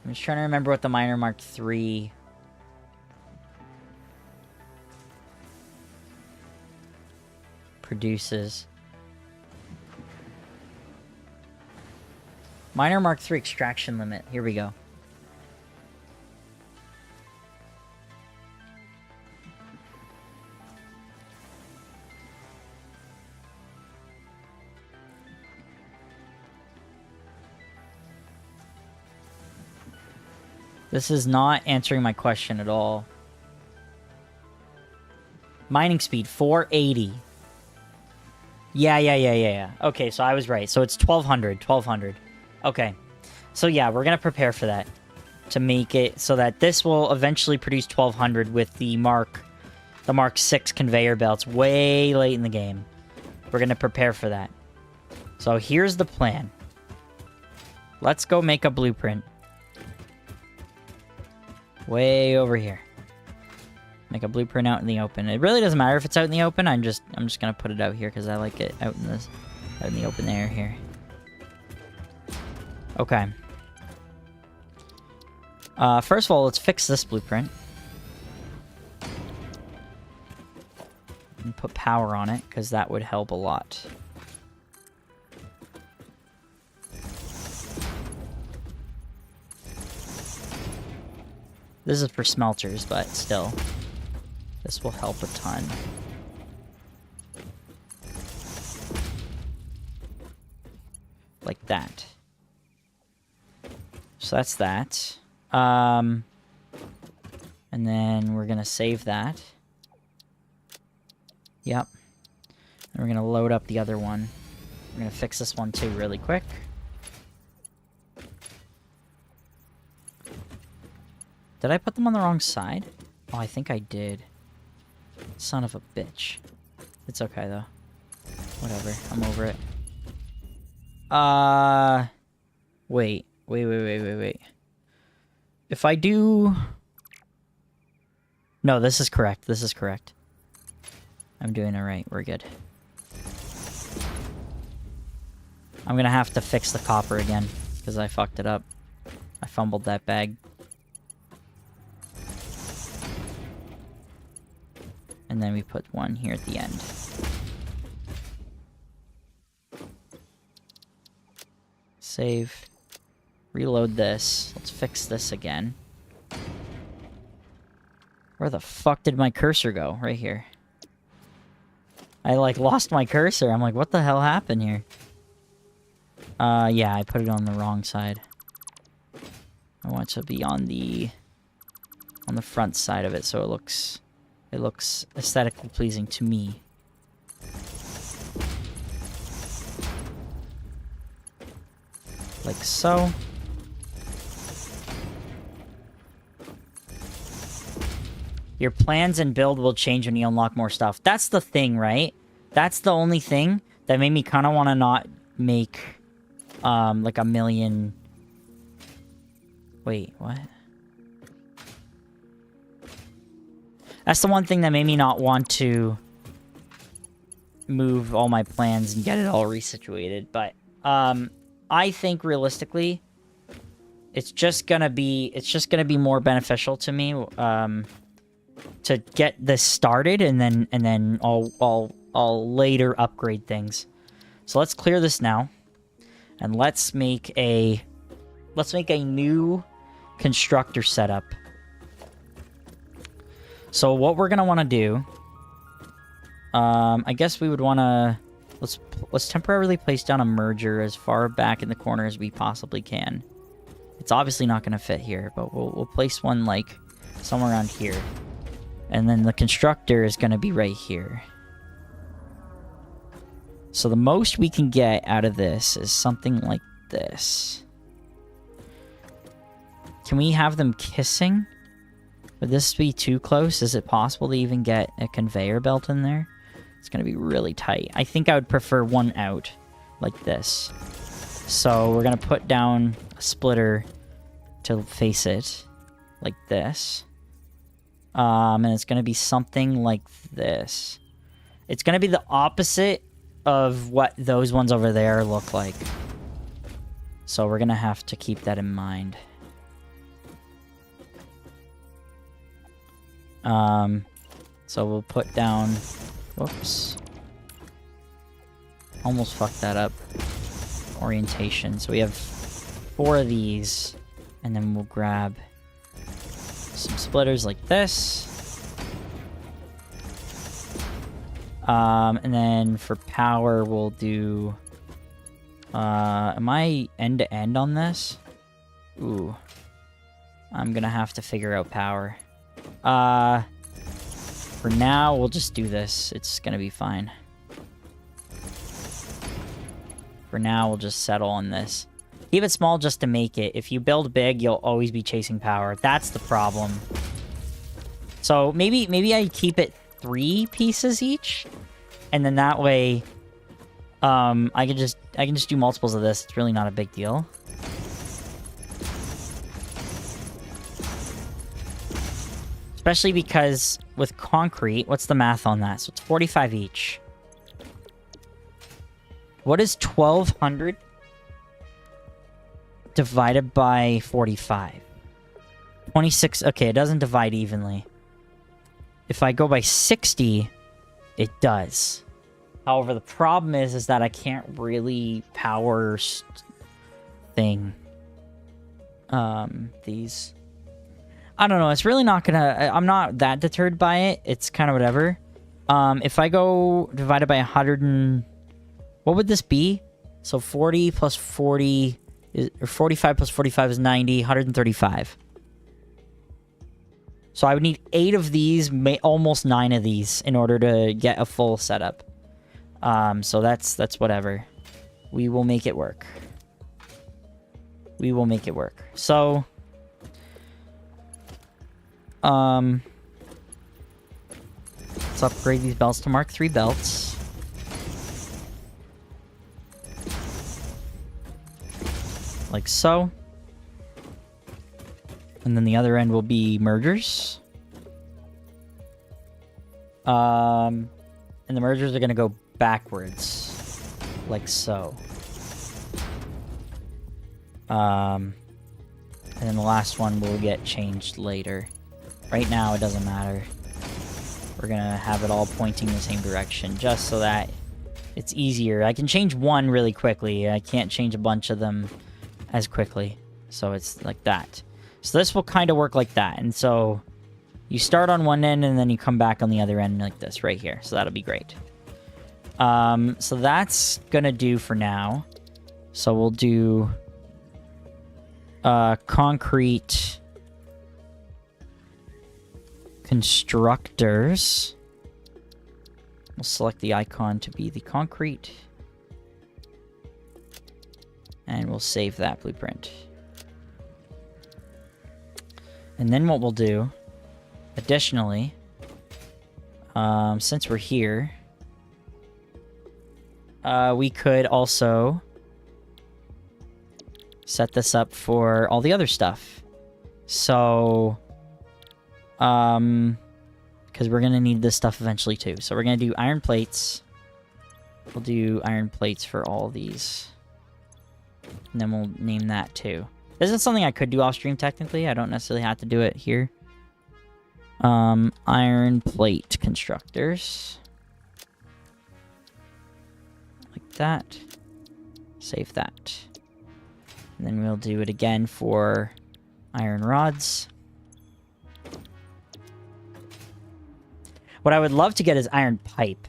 I'm just trying to remember what the Miner Mark 3... produces. Miner Mark III extraction limit. Here we go. This is not answering my question at all. Mining speed, 480. Yeah. Okay, so I was right. So it's 1200. Okay. So yeah, we're going to prepare for that. To make it so that this will eventually produce 1200 with the Mark 6 conveyor belts way late in the game. We're going to prepare for that. So here's the plan. Let's go make a blueprint. Way over here. Make a blueprint out in the open. It really doesn't matter if it's out in the open. I'm just gonna put it out here because I like it out in the open air here. Okay. First of all, let's fix this blueprint. And put power on it, because that would help a lot. This is for smelters, but still. This will help a ton. Like that. So that's that. And then we're gonna save that. Yep. And we're gonna load up the other one. We're gonna fix this one too really quick. Did I put them on the wrong side? Oh, I think I did. Son of a bitch. It's okay, though. Whatever. I'm over it. Wait. If I do... No, this is correct. This is correct. I'm doing it right. We're good. I'm gonna have to fix the copper again, because I fucked it up. I fumbled that bag. And then we put one here at the end. Save. Reload this. Let's fix this again. Where the fuck did my cursor go? Right here. I, like, lost my cursor. I'm like, what the hell happened here? Yeah, I put it on the wrong side. I want it to be on the front side of it, so it looks aesthetically pleasing to me. Like so. Your plans and build will change when you unlock more stuff. That's the thing, right? That's the only thing that made me kind of want to not make, like a million... Wait, what? That's the one thing that made me not want to move all my plans and get it all resituated. But I think realistically, it's just gonna be more beneficial to me to get this started, and then I'll later upgrade things. So let's clear this now, and let's make a new constructor setup. So what we're gonna want to do, I guess we would want to let's temporarily place down a merger as far back in the corner as we possibly can. It's obviously not gonna fit here, but we'll place one like somewhere around here, and then the constructor is gonna be right here. So the most we can get out of this is something like this. Can we have them kissing? Would this be too close? Is it possible to even get a conveyor belt in there? It's going to be really tight. I think I would prefer one out, like this. So we're going to put down a splitter to face it, like this. And it's going to be something like this. It's going to be the opposite of what those ones over there look like. So we're going to have to keep that in mind. So we'll put down, whoops, Almost fucked that up. Orientation. So we have 4 of these. And then we'll grab some splitters like this. And then for power, we'll do... am I end-to-end on this? Ooh. I'm gonna have to figure out power. For now, we'll just do this. It's gonna be fine. For now, we'll just settle on this. Keep it small just to make it. If you build big, you'll always be chasing power. That's the problem. So maybe I keep it 3 pieces each, and then that way, I can just do multiples of this. It's really not a big deal. Especially because with concrete, what's the math on that? So it's 45 each. What is 1,200 divided by 45? 26. Okay, it doesn't divide evenly. If I go by 60, it does. However, the problem is that I can't really power thing. These. I don't know. It's really not gonna... I'm not that deterred by it. It's kind of whatever. If I go divided by 100 and... What would this be? So 40 plus 40... Or 45 plus 45 is 90. 135. So I would need 8 of these, almost 9 of these, in order to get a full setup. So that's whatever. We will make it work. We will make it work. So... let's upgrade these belts to Mark III belts. Like so. And then the other end will be mergers. And the mergers are going to go backwards. Like so. And then the last one will get changed later. Right now, it doesn't matter. We're going to have it all pointing in the same direction, just so that it's easier. I can change one really quickly. I can't change a bunch of them as quickly. So it's like that. So this will kind of work like that. And so you start on one end, and then you come back on the other end like this right here. So that'll be great. So that's going to do for now. So we'll do concrete... constructors. We'll select the icon to be the concrete. And we'll save that blueprint. And then what we'll do, additionally, since we're here, we could also set this up for all the other stuff. So... because we're gonna need this stuff eventually too. So we're gonna do iron plates. We'll do iron plates for all these. And then we'll name that too. This is something I could do off stream technically. I don't necessarily have to do it here. Iron plate constructors. Like that. Save that. And then we'll do it again for iron rods. What I would love to get is iron pipe.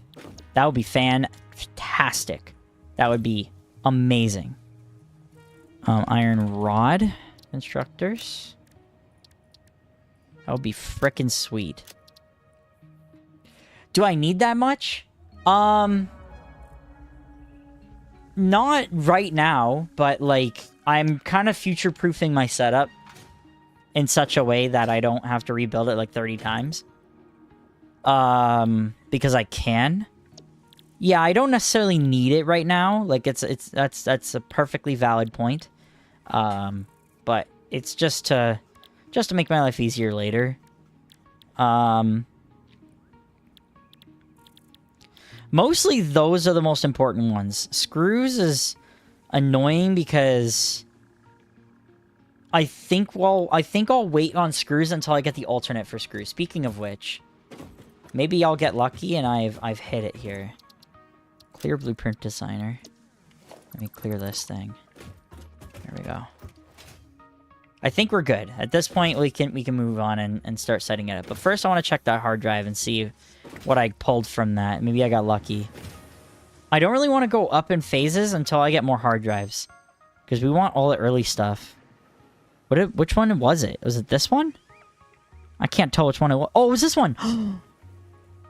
That would be fantastic. That would be amazing. Iron rod constructors. That would be frickin' sweet. Do I need that much? Not right now, but like I'm kind of future-proofing my setup in such a way that I don't have to rebuild it like 30 times. Because I can. Yeah, I don't necessarily need it right now. Like that's a perfectly valid point. But it's just to make my life easier later. Mostly those are the most important ones. Screws is annoying because I think I'll wait on screws until I get the alternate for screws. Speaking of which, maybe I'll get lucky and I've hit it here. Clear blueprint designer. Let me clear this thing. There we go. I think we're good. At this point, we can move on and start setting it up. But first, I want to check that hard drive and see what I pulled from that. Maybe I got lucky. I don't really want to go up in phases until I get more hard drives. Because we want all the early stuff. Which one was it? Was it this one? I can't tell which one it was. Oh, it was this one!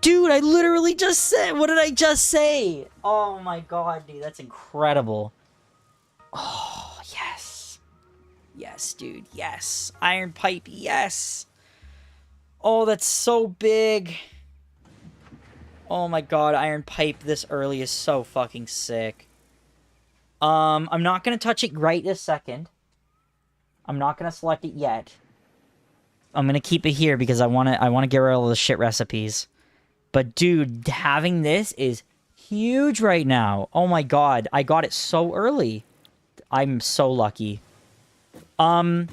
Dude, I literally just said... What did I just say? Oh my god, dude. That's incredible. Oh, yes. Yes, dude. Yes. Iron pipe, yes. Oh, that's so big. Oh my god, iron pipe this early is so fucking sick. I'm not going to touch it right this second. I'm not going to select it yet. I'm going to keep it here because I want to get rid of all the shit recipes. But dude, having this is huge right now. Oh my god, I got it so early. I'm so lucky. So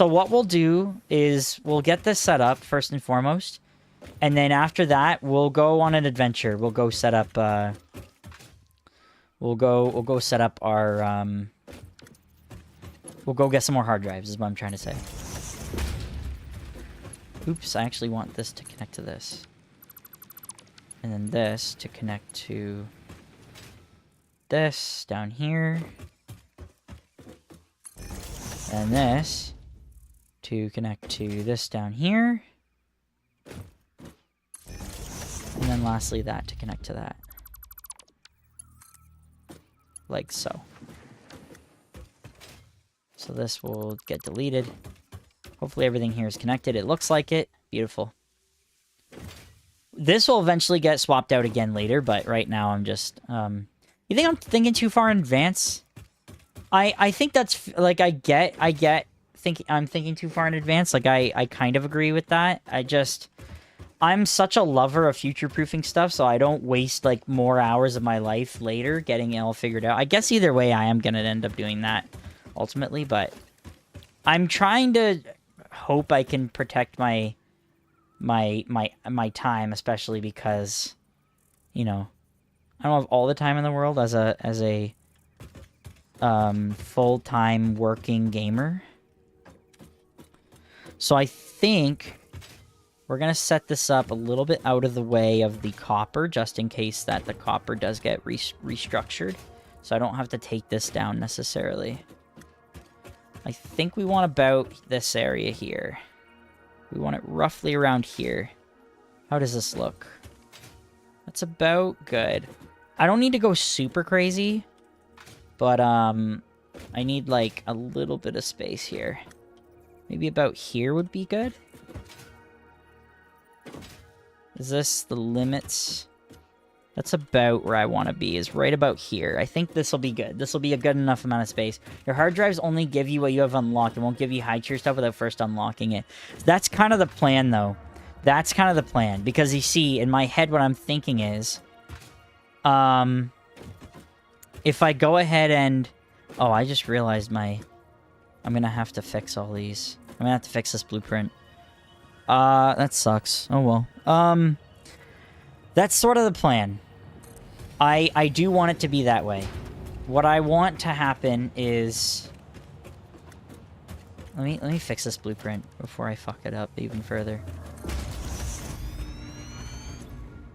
what we'll do is we'll get this set up first and foremost. And then after that, we'll go on an adventure. We'll go set up we'll go set up our we'll go get some more hard drives is what I'm trying to say. Oops, I actually want this to connect to this. And then this to connect to this down here. And this to connect to this down here. And then lastly that to connect to that. Like so. So this will get deleted. Hopefully everything here is connected. It looks like it. Beautiful. This will eventually get swapped out again later, but right now I'm just... You think I'm thinking too far in advance? I think that's... Like, I'm thinking too far in advance. Like, I kind of agree with that. I'm such a lover of future-proofing stuff, so I don't waste, like, more hours of my life later getting it all figured out. I guess either way I am going to end up doing that, ultimately, but... I'm trying to hope I can protect my time, especially because, you know, I don't have all the time in the world as a full-time working gamer. So I think we're going to set this up a little bit out of the way of the copper, just in case that the copper does get restructured. So I don't have to take this down necessarily. I think we want about this area here. We want it roughly around here. How does this look? That's about good. I don't need to go super crazy, but I need like a little bit of space here. Maybe about here would be good. Is this the limits? That's about where I want to be, is right about here. I think this will be good. This will be a good enough amount of space. Your hard drives only give you what you have unlocked. It won't give you high-tier stuff without first unlocking it. That's kind of the plan, though. That's kind of the plan. Because, you see, in my head, what I'm thinking is... if I go ahead and... Oh, I just realized my... I'm going to have to fix all these. I'm going to have to fix this blueprint. That sucks. Oh, well. That's sort of the plan. I do want it to be that way. What I want to happen is... Let me fix this blueprint before I fuck it up even further.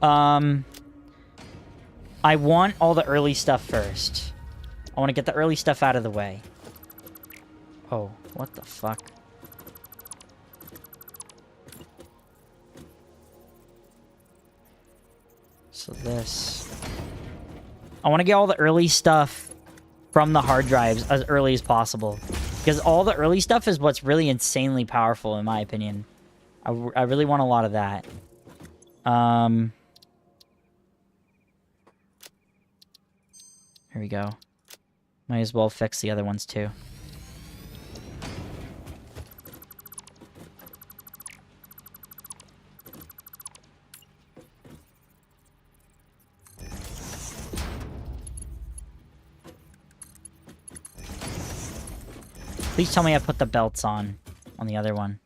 I want all the early stuff first. I want to get the early stuff out of the way. Oh, what the fuck? So this... I want to get all the early stuff from the hard drives as early as possible. Because all the early stuff is what's really insanely powerful, in my opinion. I really want a lot of that. Here we go. Might as well fix the other ones, too. Please tell me I put the belts on the other one.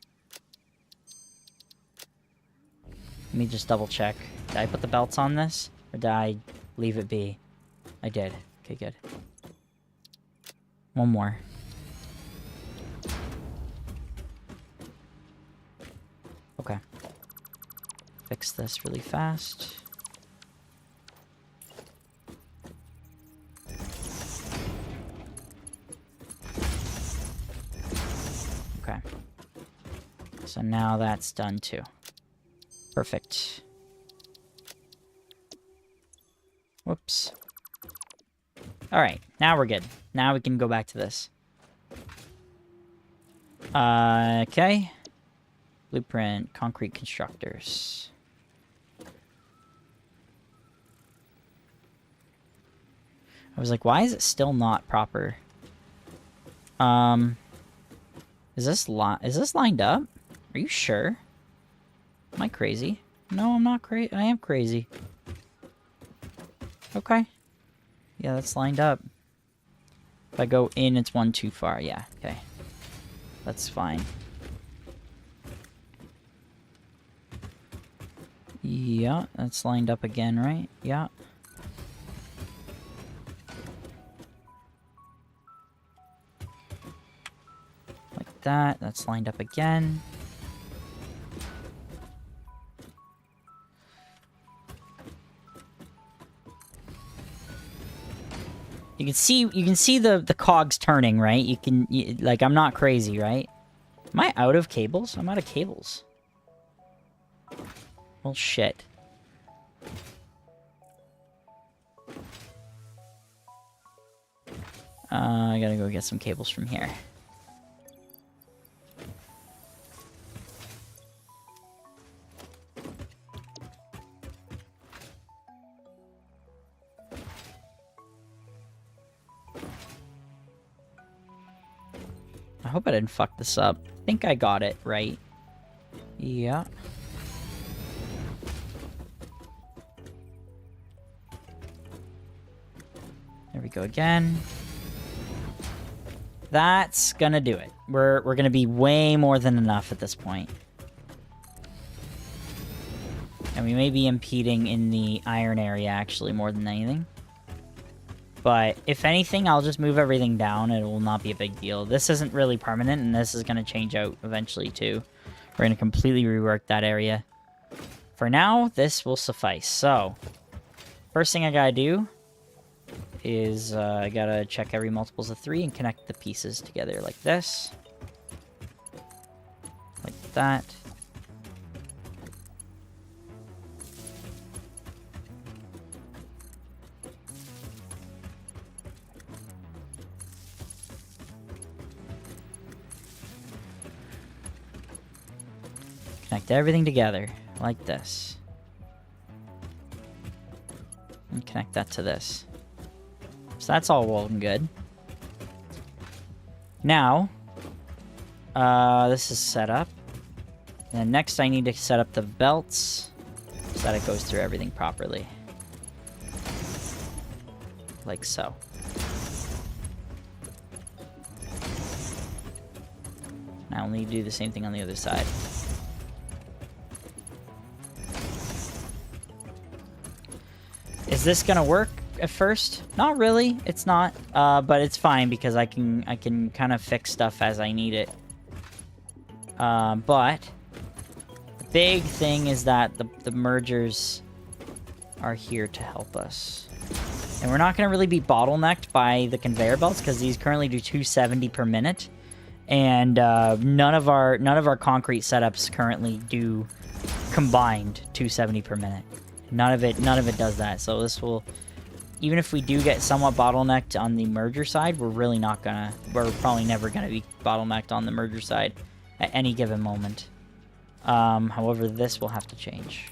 Let me just double check. Did I put the belts on this? Or did I leave it be? I did. Okay, good. One more. Okay. Fix this really fast. Okay. So now that's done too. Perfect. Whoops. Alright, now we're good. Now we can go back to this. Okay. Blueprint, concrete constructors. I was like, why is it still not proper? Is this lined up? Are you sure? Am I crazy? No, I'm not crazy. I am crazy. Okay. Yeah, that's lined up. If I go in, it's one too far. Yeah, okay. That's fine. Yeah, that's lined up again, right? Yeah. Like that. That's lined up again. You can see the cogs turning, right? Like, I'm not crazy, right? Am I out of cables? I'm out of cables. Well, shit. I gotta go get some cables from here. I hope I didn't fuck this up. I think I got it right. Yeah. There we go again. That's gonna do it. We're gonna be way more than enough at this point. And we may be impeding in the iron area actually more than anything. But if anything, I'll just move everything down. It will not be a big deal. This isn't really permanent, and this is going to change out eventually, too. We're going to completely rework that area. For now, this will suffice. So, first thing I got to do is I got to check every multiples of 3 and connect the pieces together like this. Like that. Connect everything together, like this. And connect that to this. So that's all well and good. Now, this is set up. And then next I need to set up the belts so that it goes through everything properly. Like so. Now I'll need to do the same thing on the other side. Is this gonna work at first? Not really. It's not. But it's fine because I can kind of fix stuff as I need it. But the big thing is that the mergers are here to help us. And we're not gonna really be bottlenecked by the conveyor belts because these currently do 270 per minute. And none of our concrete setups currently do combined 270 per minute. None of it does that. So this will, even if we do get somewhat bottlenecked on the merger side, we're probably never gonna be bottlenecked on the merger side at any given moment. However, this will have to change.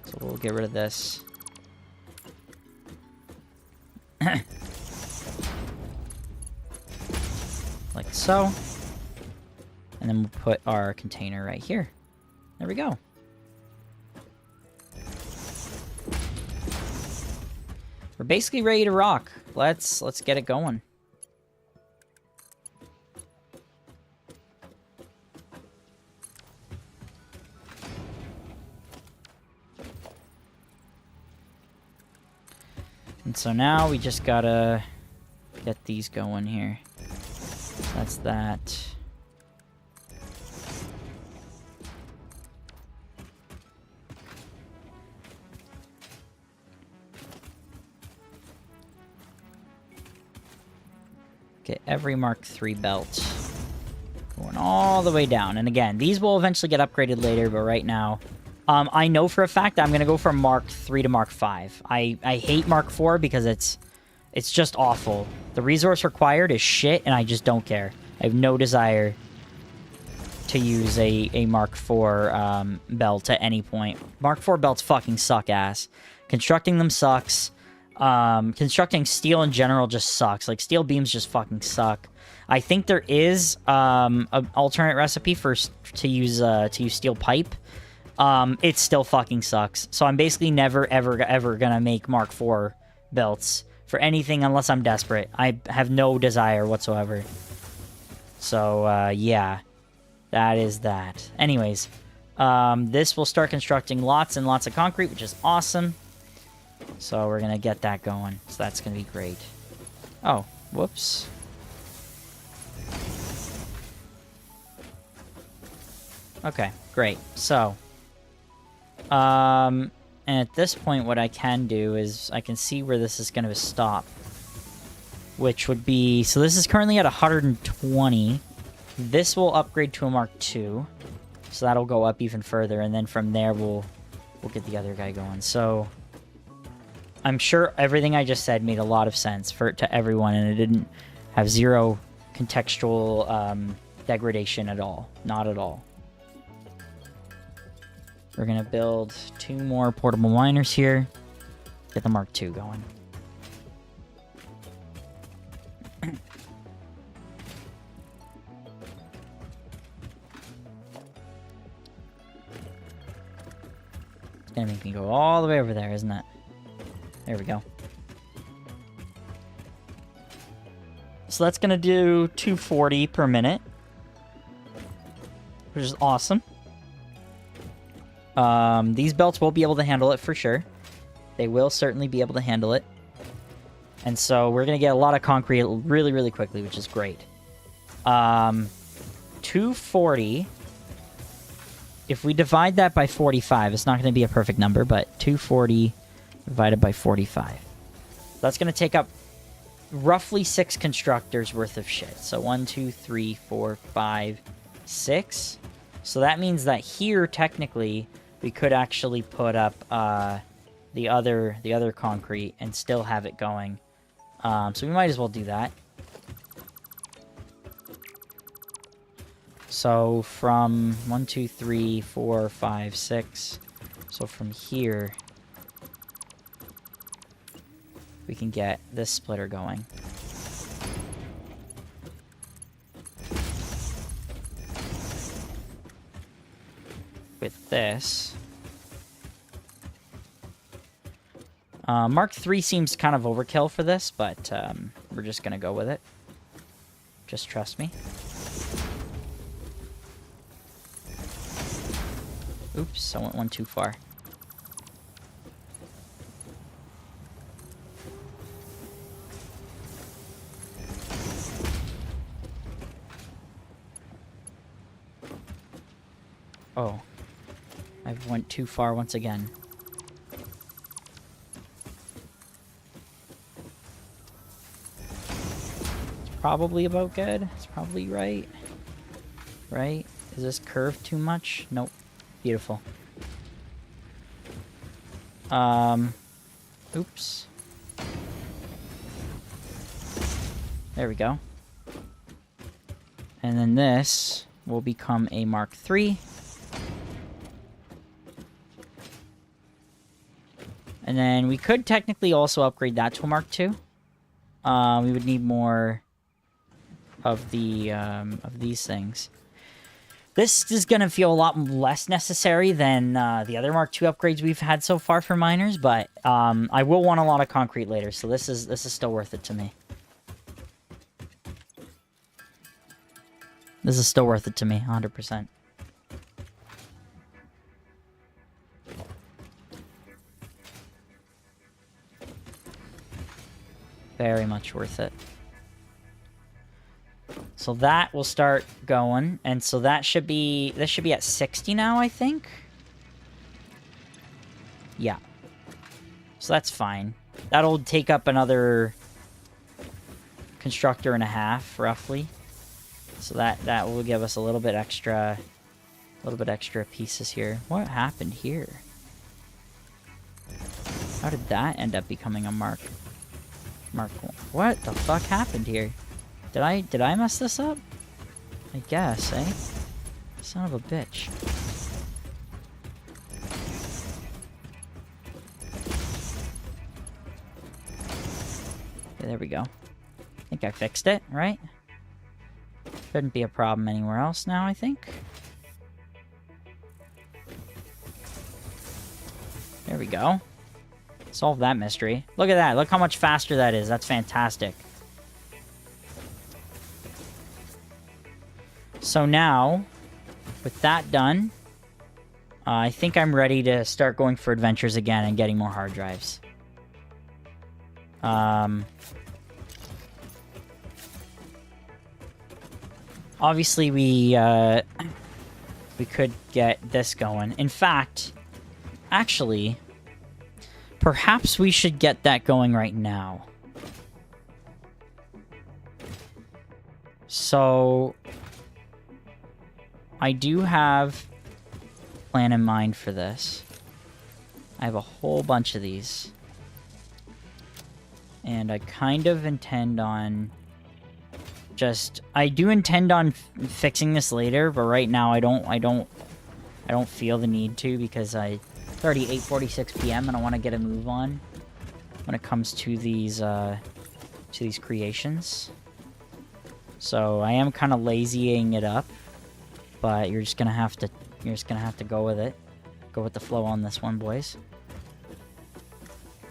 So we'll get rid of this. Like so. And then we'll put our container right here. There we go. We're basically ready to rock. Let's get it going. And so now we just gotta get these going here. That's that. Get every Mark III belt going all the way down. And again, these will eventually get upgraded later, but right now, I know for a fact that I'm going to go from Mark III to Mark V. I hate Mark IV because it's just awful. The resource required is shit, and I just don't care. I have no desire to use a Mark IV belt at any point. Mark IV belts fucking suck ass. Constructing them sucks. Constructing steel in general just sucks. Like, steel beams just fucking suck. I think there is an alternate recipe to use steel pipe. It still fucking sucks. So I'm basically never, ever gonna make Mark IV belts for anything unless I'm desperate. I have no desire whatsoever. So, yeah. That is that. Anyways, this will start constructing lots and lots of concrete, which is awesome. So we're gonna get that going. So that's gonna be great. Oh, whoops. Okay, great. So, and at this point, what I can do is I can see where this is gonna stop, which would be, so this is currently at 120. This will upgrade to a Mark II, so that'll go up even further, and then from there we'll get the other guy going. So I'm sure everything I just said made a lot of sense to everyone, and it didn't have zero contextual degradation at all. Not at all. We're gonna build 2 more portable miners here. Get the Mark II going. It's gonna make me go all the way over there, isn't it? There we go. So that's gonna do 240 per minute, which is awesome. These belts will be able to handle it for sure. They will certainly be able to handle it. And so we're gonna get a lot of concrete really, really quickly, which is great. 240. If we divide that by 45, it's not going to be a perfect number, but 240 divided by 45. That's going to take up roughly 6 constructors worth of shit. So 1, 2, 3, 4, 5, 6. So that means that here, technically, we could actually put up the other concrete and still have it going. So we might as well do that. So from 1, 2, 3, 4, 5, 6. So from here, we can get this splitter going. With this. Mark III seems kind of overkill for this, but we're just going to go with it. Just trust me. Oops, I went one too far. Oh. I went too far once again. It's probably about good. It's probably right. Right? Is this curved too much? Nope. Beautiful. Oops. There we go. And then this will become a Mark III. And then we could technically also upgrade that to a Mark II. We would need more of the of these things. This is going to feel a lot less necessary than the other Mark II upgrades we've had so far for miners, but I will want a lot of concrete later, so this is still worth it to me. This is still worth it to me, 100%. Very much worth it. So that will start going, and so that should be... This should be at 60 now, I think? Yeah. So that's fine. That'll take up another constructor and a half, roughly. So that will give us a little bit extra pieces here. What happened here? How did that end up becoming a Mark 1? What the fuck happened here? Did I mess this up? I guess, eh? Son of a bitch. Okay, there we go. I think I fixed it, right? Shouldn't be a problem anywhere else now, I think. There we go. Solve that mystery. Look at that. Look how much faster that is. That's fantastic. So now, with that done, I think I'm ready to start going for adventures again and getting more hard drives. Obviously, we could get this going. In fact, actually, perhaps we should get that going right now. So, I do have a plan in mind for this. I have a whole bunch of these. And I kind of intend on I do intend on fixing this later, but right now I don't feel the need to, because it's already 8:46 p.m. and I want to get a move on when it comes to these creations. So I am kind of lazying it up, but you're just gonna have to go with it. Go with the flow on this one, boys.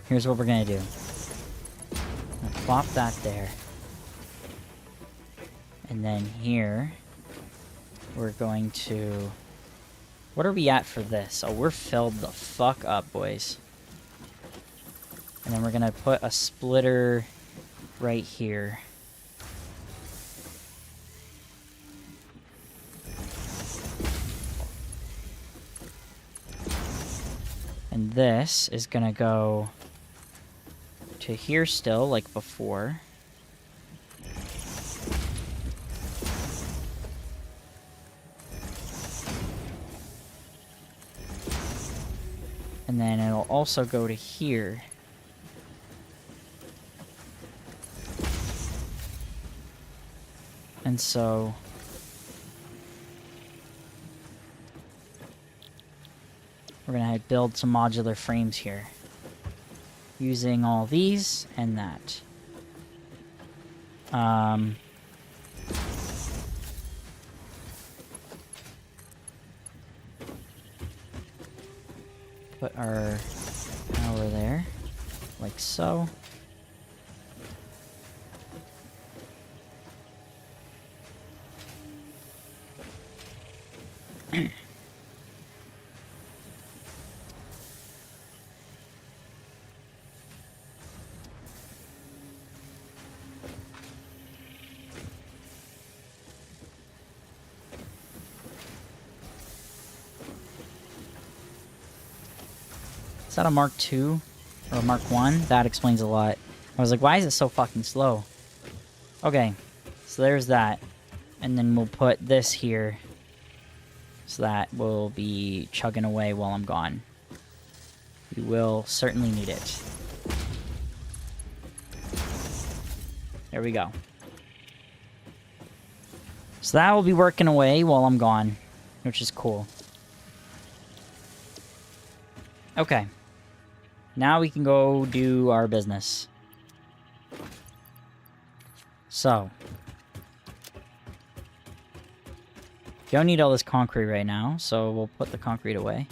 Here's what we're gonna do. I'm gonna plop that there. And then here, we're going to... What are we at for this? Oh, we're filled the fuck up, boys. And then we're gonna put a splitter right here. And this is gonna go to here still, like before. And then it'll also go to here. And so... we're gonna build some modular frames here. Using all these and that. Put our power there, like so. Is that a Mark II? Or a Mark I? That explains a lot. I was like, why is it so fucking slow? Okay, so there's that. And then we'll put this here. So that will be chugging away while I'm gone. We will certainly need it. There we go. So that will be working away while I'm gone, which is cool. Okay. Now we can go do our business. So. Don't need all this concrete right now, so we'll put the concrete away.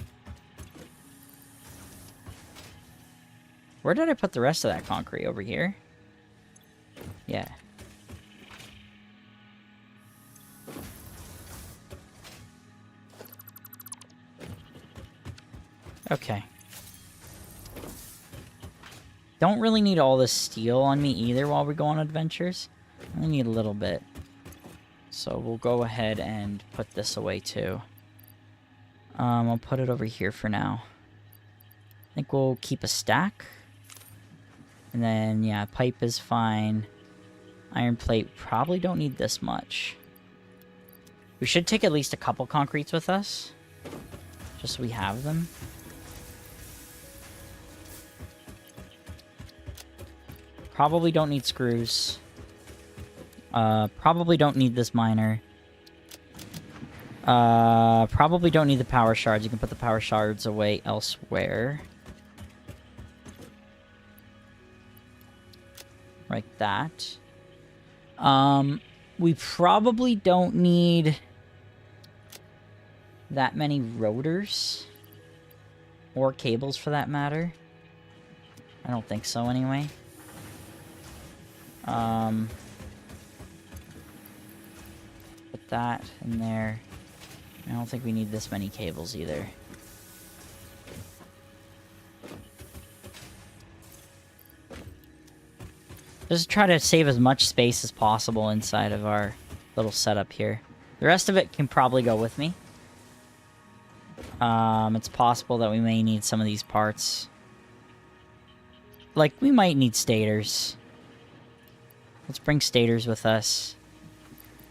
Where did I put the rest of that concrete? Over here? Yeah. Okay. Don't really need all this steel on me either while we go on adventures. I only need a little bit. So we'll go ahead and put this away too. I'll put it over here for now. I think we'll keep a stack. And then, yeah, pipe is fine. Iron plate, probably don't need this much. We should take at least a couple concretes with us. Just so we have them. Probably don't need screws. Probably don't need this miner. Probably don't need the power shards. You can put the power shards away elsewhere. Like that. We probably don't need that many rotors. Or cables, for that matter. I don't think so, anyway. Put that in there. I don't think we need this many cables either. Just try to save as much space as possible inside of our little setup here. The rest of it can probably go with me. It's possible that we may need some of these parts. Like, we might need stators. Let's bring stators with us.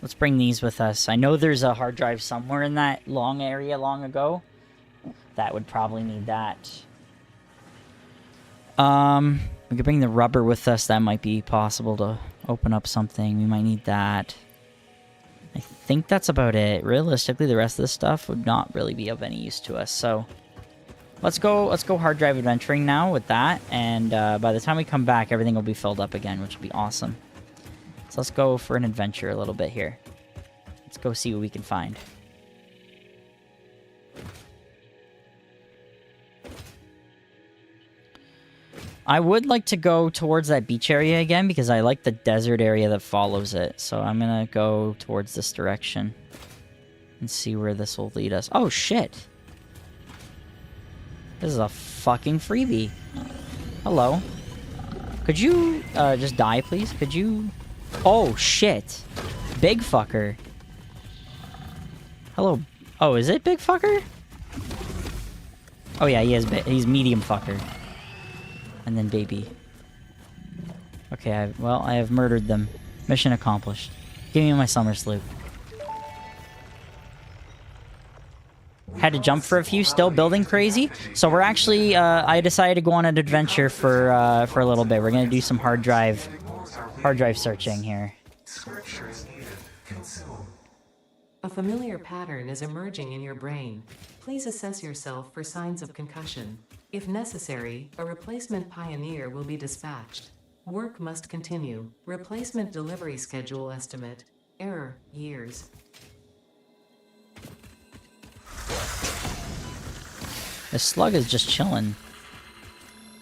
Let's bring these with us. I know there's a hard drive somewhere in that long area long ago. That would probably need that. We could bring the rubber with us. That might be possible to open up something. We might need that. I think that's about it. Realistically, the rest of this stuff would not really be of any use to us. So let's go hard drive adventuring now with that. And by the time we come back, everything will be filled up again, which will be awesome. So let's go for an adventure a little bit here. Let's go see what we can find. I would like to go towards that beach area again because I like the desert area that follows it. So I'm gonna go towards this direction and see where this will lead us. Oh, shit. This is a fucking freebie. Hello. Could you just die, please? Could you... Oh, shit. Big fucker. Hello. Oh, is it big fucker? Oh, yeah, he's medium fucker. And then baby. Okay, I have murdered them. Mission accomplished. Give me my summer sloop. Had to jump for a few, still building crazy. So we're actually, I decided to go on an adventure for a little bit. We're gonna do some hard drive searching here. A familiar pattern is emerging in your brain. Please assess yourself for signs of concussion. If necessary, a replacement pioneer will be dispatched. Work must continue. Replacement delivery schedule estimate. Error, years. This slug is just chilling.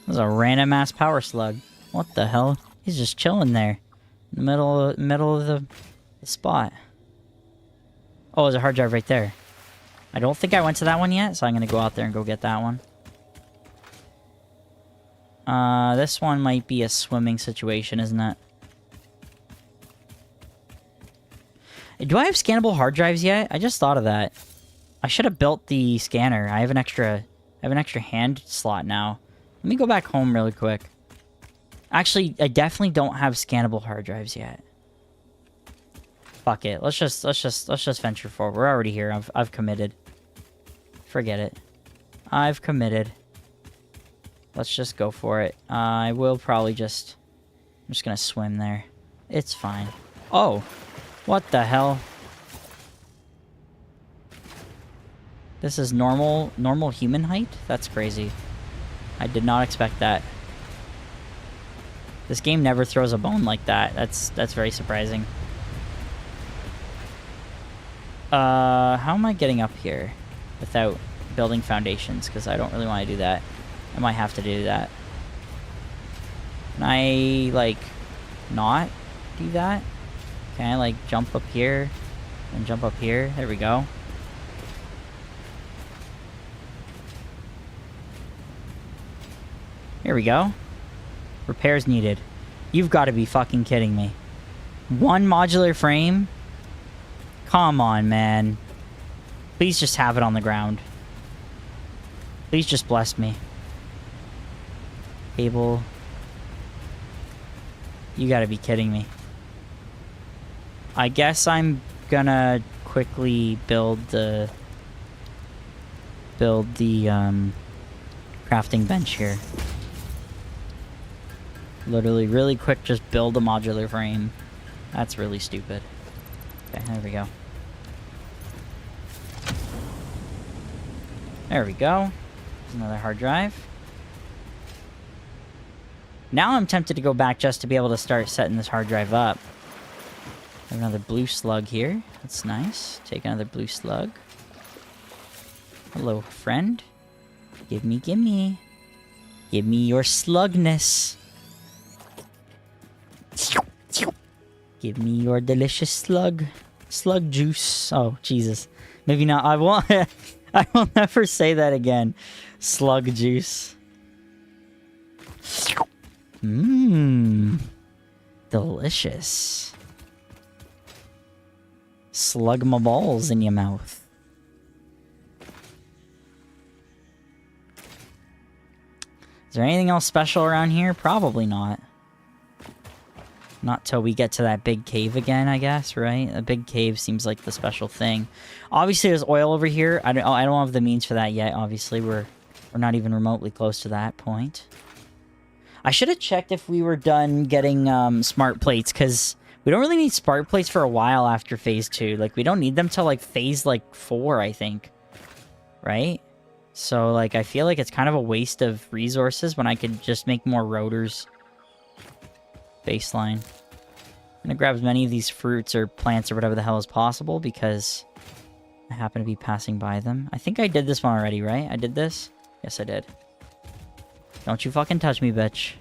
This is a random ass power slug. What the hell? He's just chilling there. In the middle of the spot. Oh, there's a hard drive right there. I don't think I went to that one yet, so I'm gonna go out there and go get that one. This one might be a swimming situation, isn't it? Do I have scannable hard drives yet? I just thought of that. I should have built the scanner. I have an extra hand slot now. Let me go back home really quick. Actually, I definitely don't have scannable hard drives yet. Fuck it. Let's just venture forward. We're already here. I've committed. Forget it. I've committed. Let's just go for it. I will probably just... I'm just gonna swim there. It's fine. Oh! What the hell? This is normal human height? That's crazy. I did not expect that. This game never throws a bone like that. That's very surprising. How am I getting up here without building foundations? Because I don't really want to do that. I might have to do that. Can I, like, not do that? Can I, like, jump up here and jump up here? There we go. Here we go. Repairs needed. You've got to be fucking kidding me. One modular frame? Come on, man. Please just have it on the ground. Please just bless me. Cable. You gotta be kidding me. I guess I'm gonna quickly build the crafting bench here. Literally, really quick, just build a modular frame. That's really stupid. Okay, there we go. There we go. There's another hard drive. Now I'm tempted to go back just to be able to start setting this hard drive up. Have another blue slug here. That's nice. Take another blue slug. Hello, friend. Gimme. Give me your slugness. Give me your delicious slug. Slug juice. Oh, Jesus. Maybe not. I won't. I will never say that again. Slug juice. Mmm. Delicious. Slug my balls in your mouth. Is there anything else special around here? Probably not. Not till we get to that big cave again, I guess, right? A big cave seems like the special thing. Obviously, there's oil over here. I don't have the means for that yet, obviously. We're not even remotely close to that point. I should have checked if we were done getting smart plates, because we don't really need smart plates for a while after phase 2. Like, we don't need them till, like, phase, 4, I think. Right? So, like, I feel like it's kind of a waste of resources when I could just make more rotors. Baseline. I'm gonna grab as many of these fruits or plants or whatever the hell is possible because I happen to be passing by them. I think I did this one already, right? I did this? Yes, I did. Don't you fucking touch me, bitch.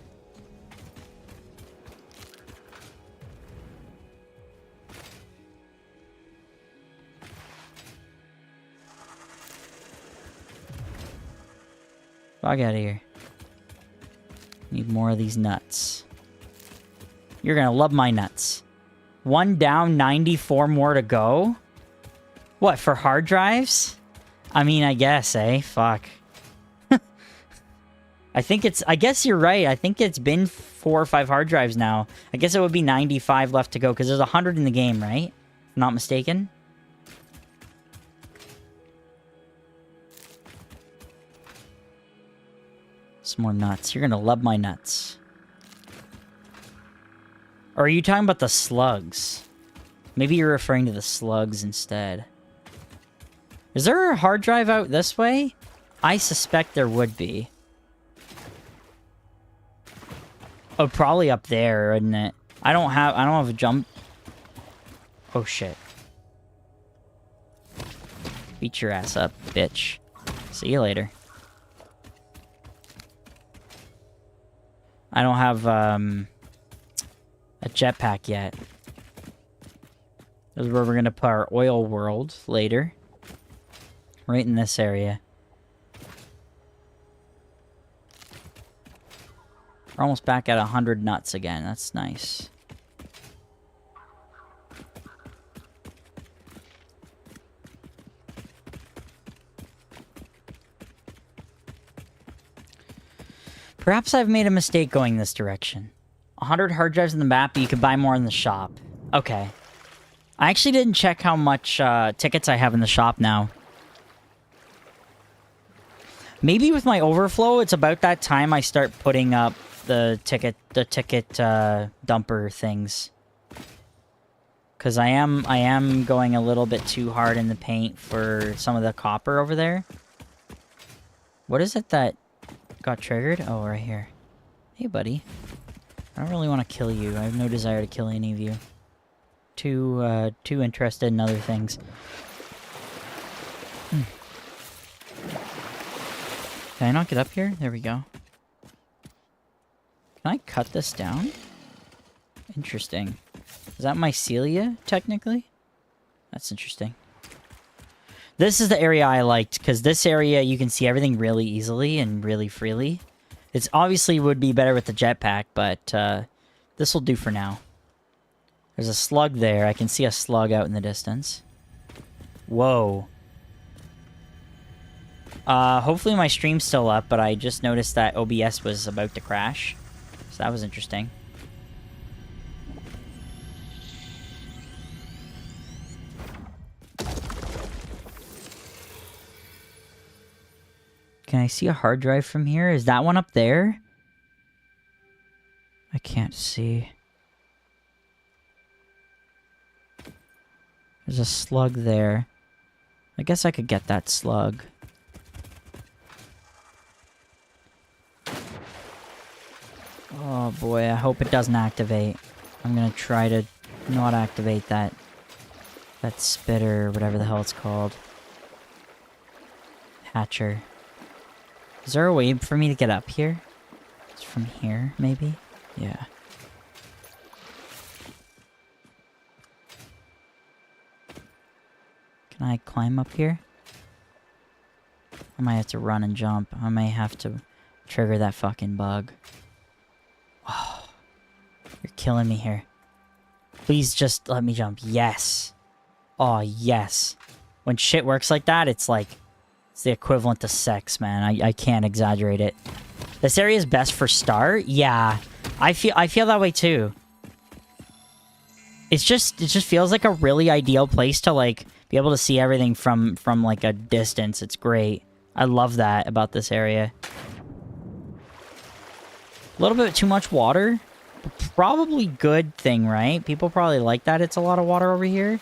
Fuck out of here. Need more of these nuts. You're gonna love my nuts. 1 down, 94 more to go? What, for hard drives? I mean, I guess, eh? Fuck. I guess you're right. I think it's been 4 or 5 hard drives now. I guess it would be 95 left to go, because there's 100 in the game, right? If I'm not mistaken. Some more nuts. You're gonna love my nuts. Or are you talking about the slugs? Maybe you're referring to the slugs instead. Is there a hard drive out this way? I suspect there would be. Oh, probably up there, isn't it? I don't have a jump. Oh shit. Beat your ass up, bitch. See you later. I don't have a jetpack yet. This is where we're gonna put our oil world later. Right in this area. We're almost back at 100 nuts again. That's nice. Perhaps I've made a mistake going this direction. 100 hard drives in the map, but you could buy more in the shop. Okay. I actually didn't check how much tickets I have in the shop now. Maybe with my overflow, it's about that time I start putting up the ticket dumper things. Because I am going a little bit too hard in the paint for some of the copper over there. What is it that got triggered? Oh, right here. Hey, buddy. I don't really want to kill you. I have no desire to kill any of you. Too interested in other things. Can I not get up here? There we go. Can I cut this down? Interesting. Is that mycelia, technically? That's interesting. This is the area I liked, because this area you can see everything really easily and really freely. It's obviously would be better with the jetpack, but this will do for now. There's a slug there. I can see a slug out in the distance. Whoa. Hopefully my stream's still up, but I just noticed that OBS was about to crash. So that was interesting. Can I see a hard drive from here? Is that one up there? I can't see. There's a slug there. I guess I could get that slug. Oh boy, I hope it doesn't activate. I'm gonna try to not activate that spitter, or whatever the hell it's called. Hatcher. Is there a way for me to get up here? It's from here, maybe? Yeah. Can I climb up here? I might have to run and jump. I may have to trigger that fucking bug. Oh, you're killing me here. Please just let me jump. Yes. Oh, yes. When shit works like that, it's like... It's the equivalent to sex, man. I can't exaggerate it. This area is best for start? Yeah. I feel that way too. It just feels like a really ideal place to like be able to see everything from like a distance. It's great. I love that about this area. A little bit too much water. Probably good thing, right? People probably like that it's a lot of water over here.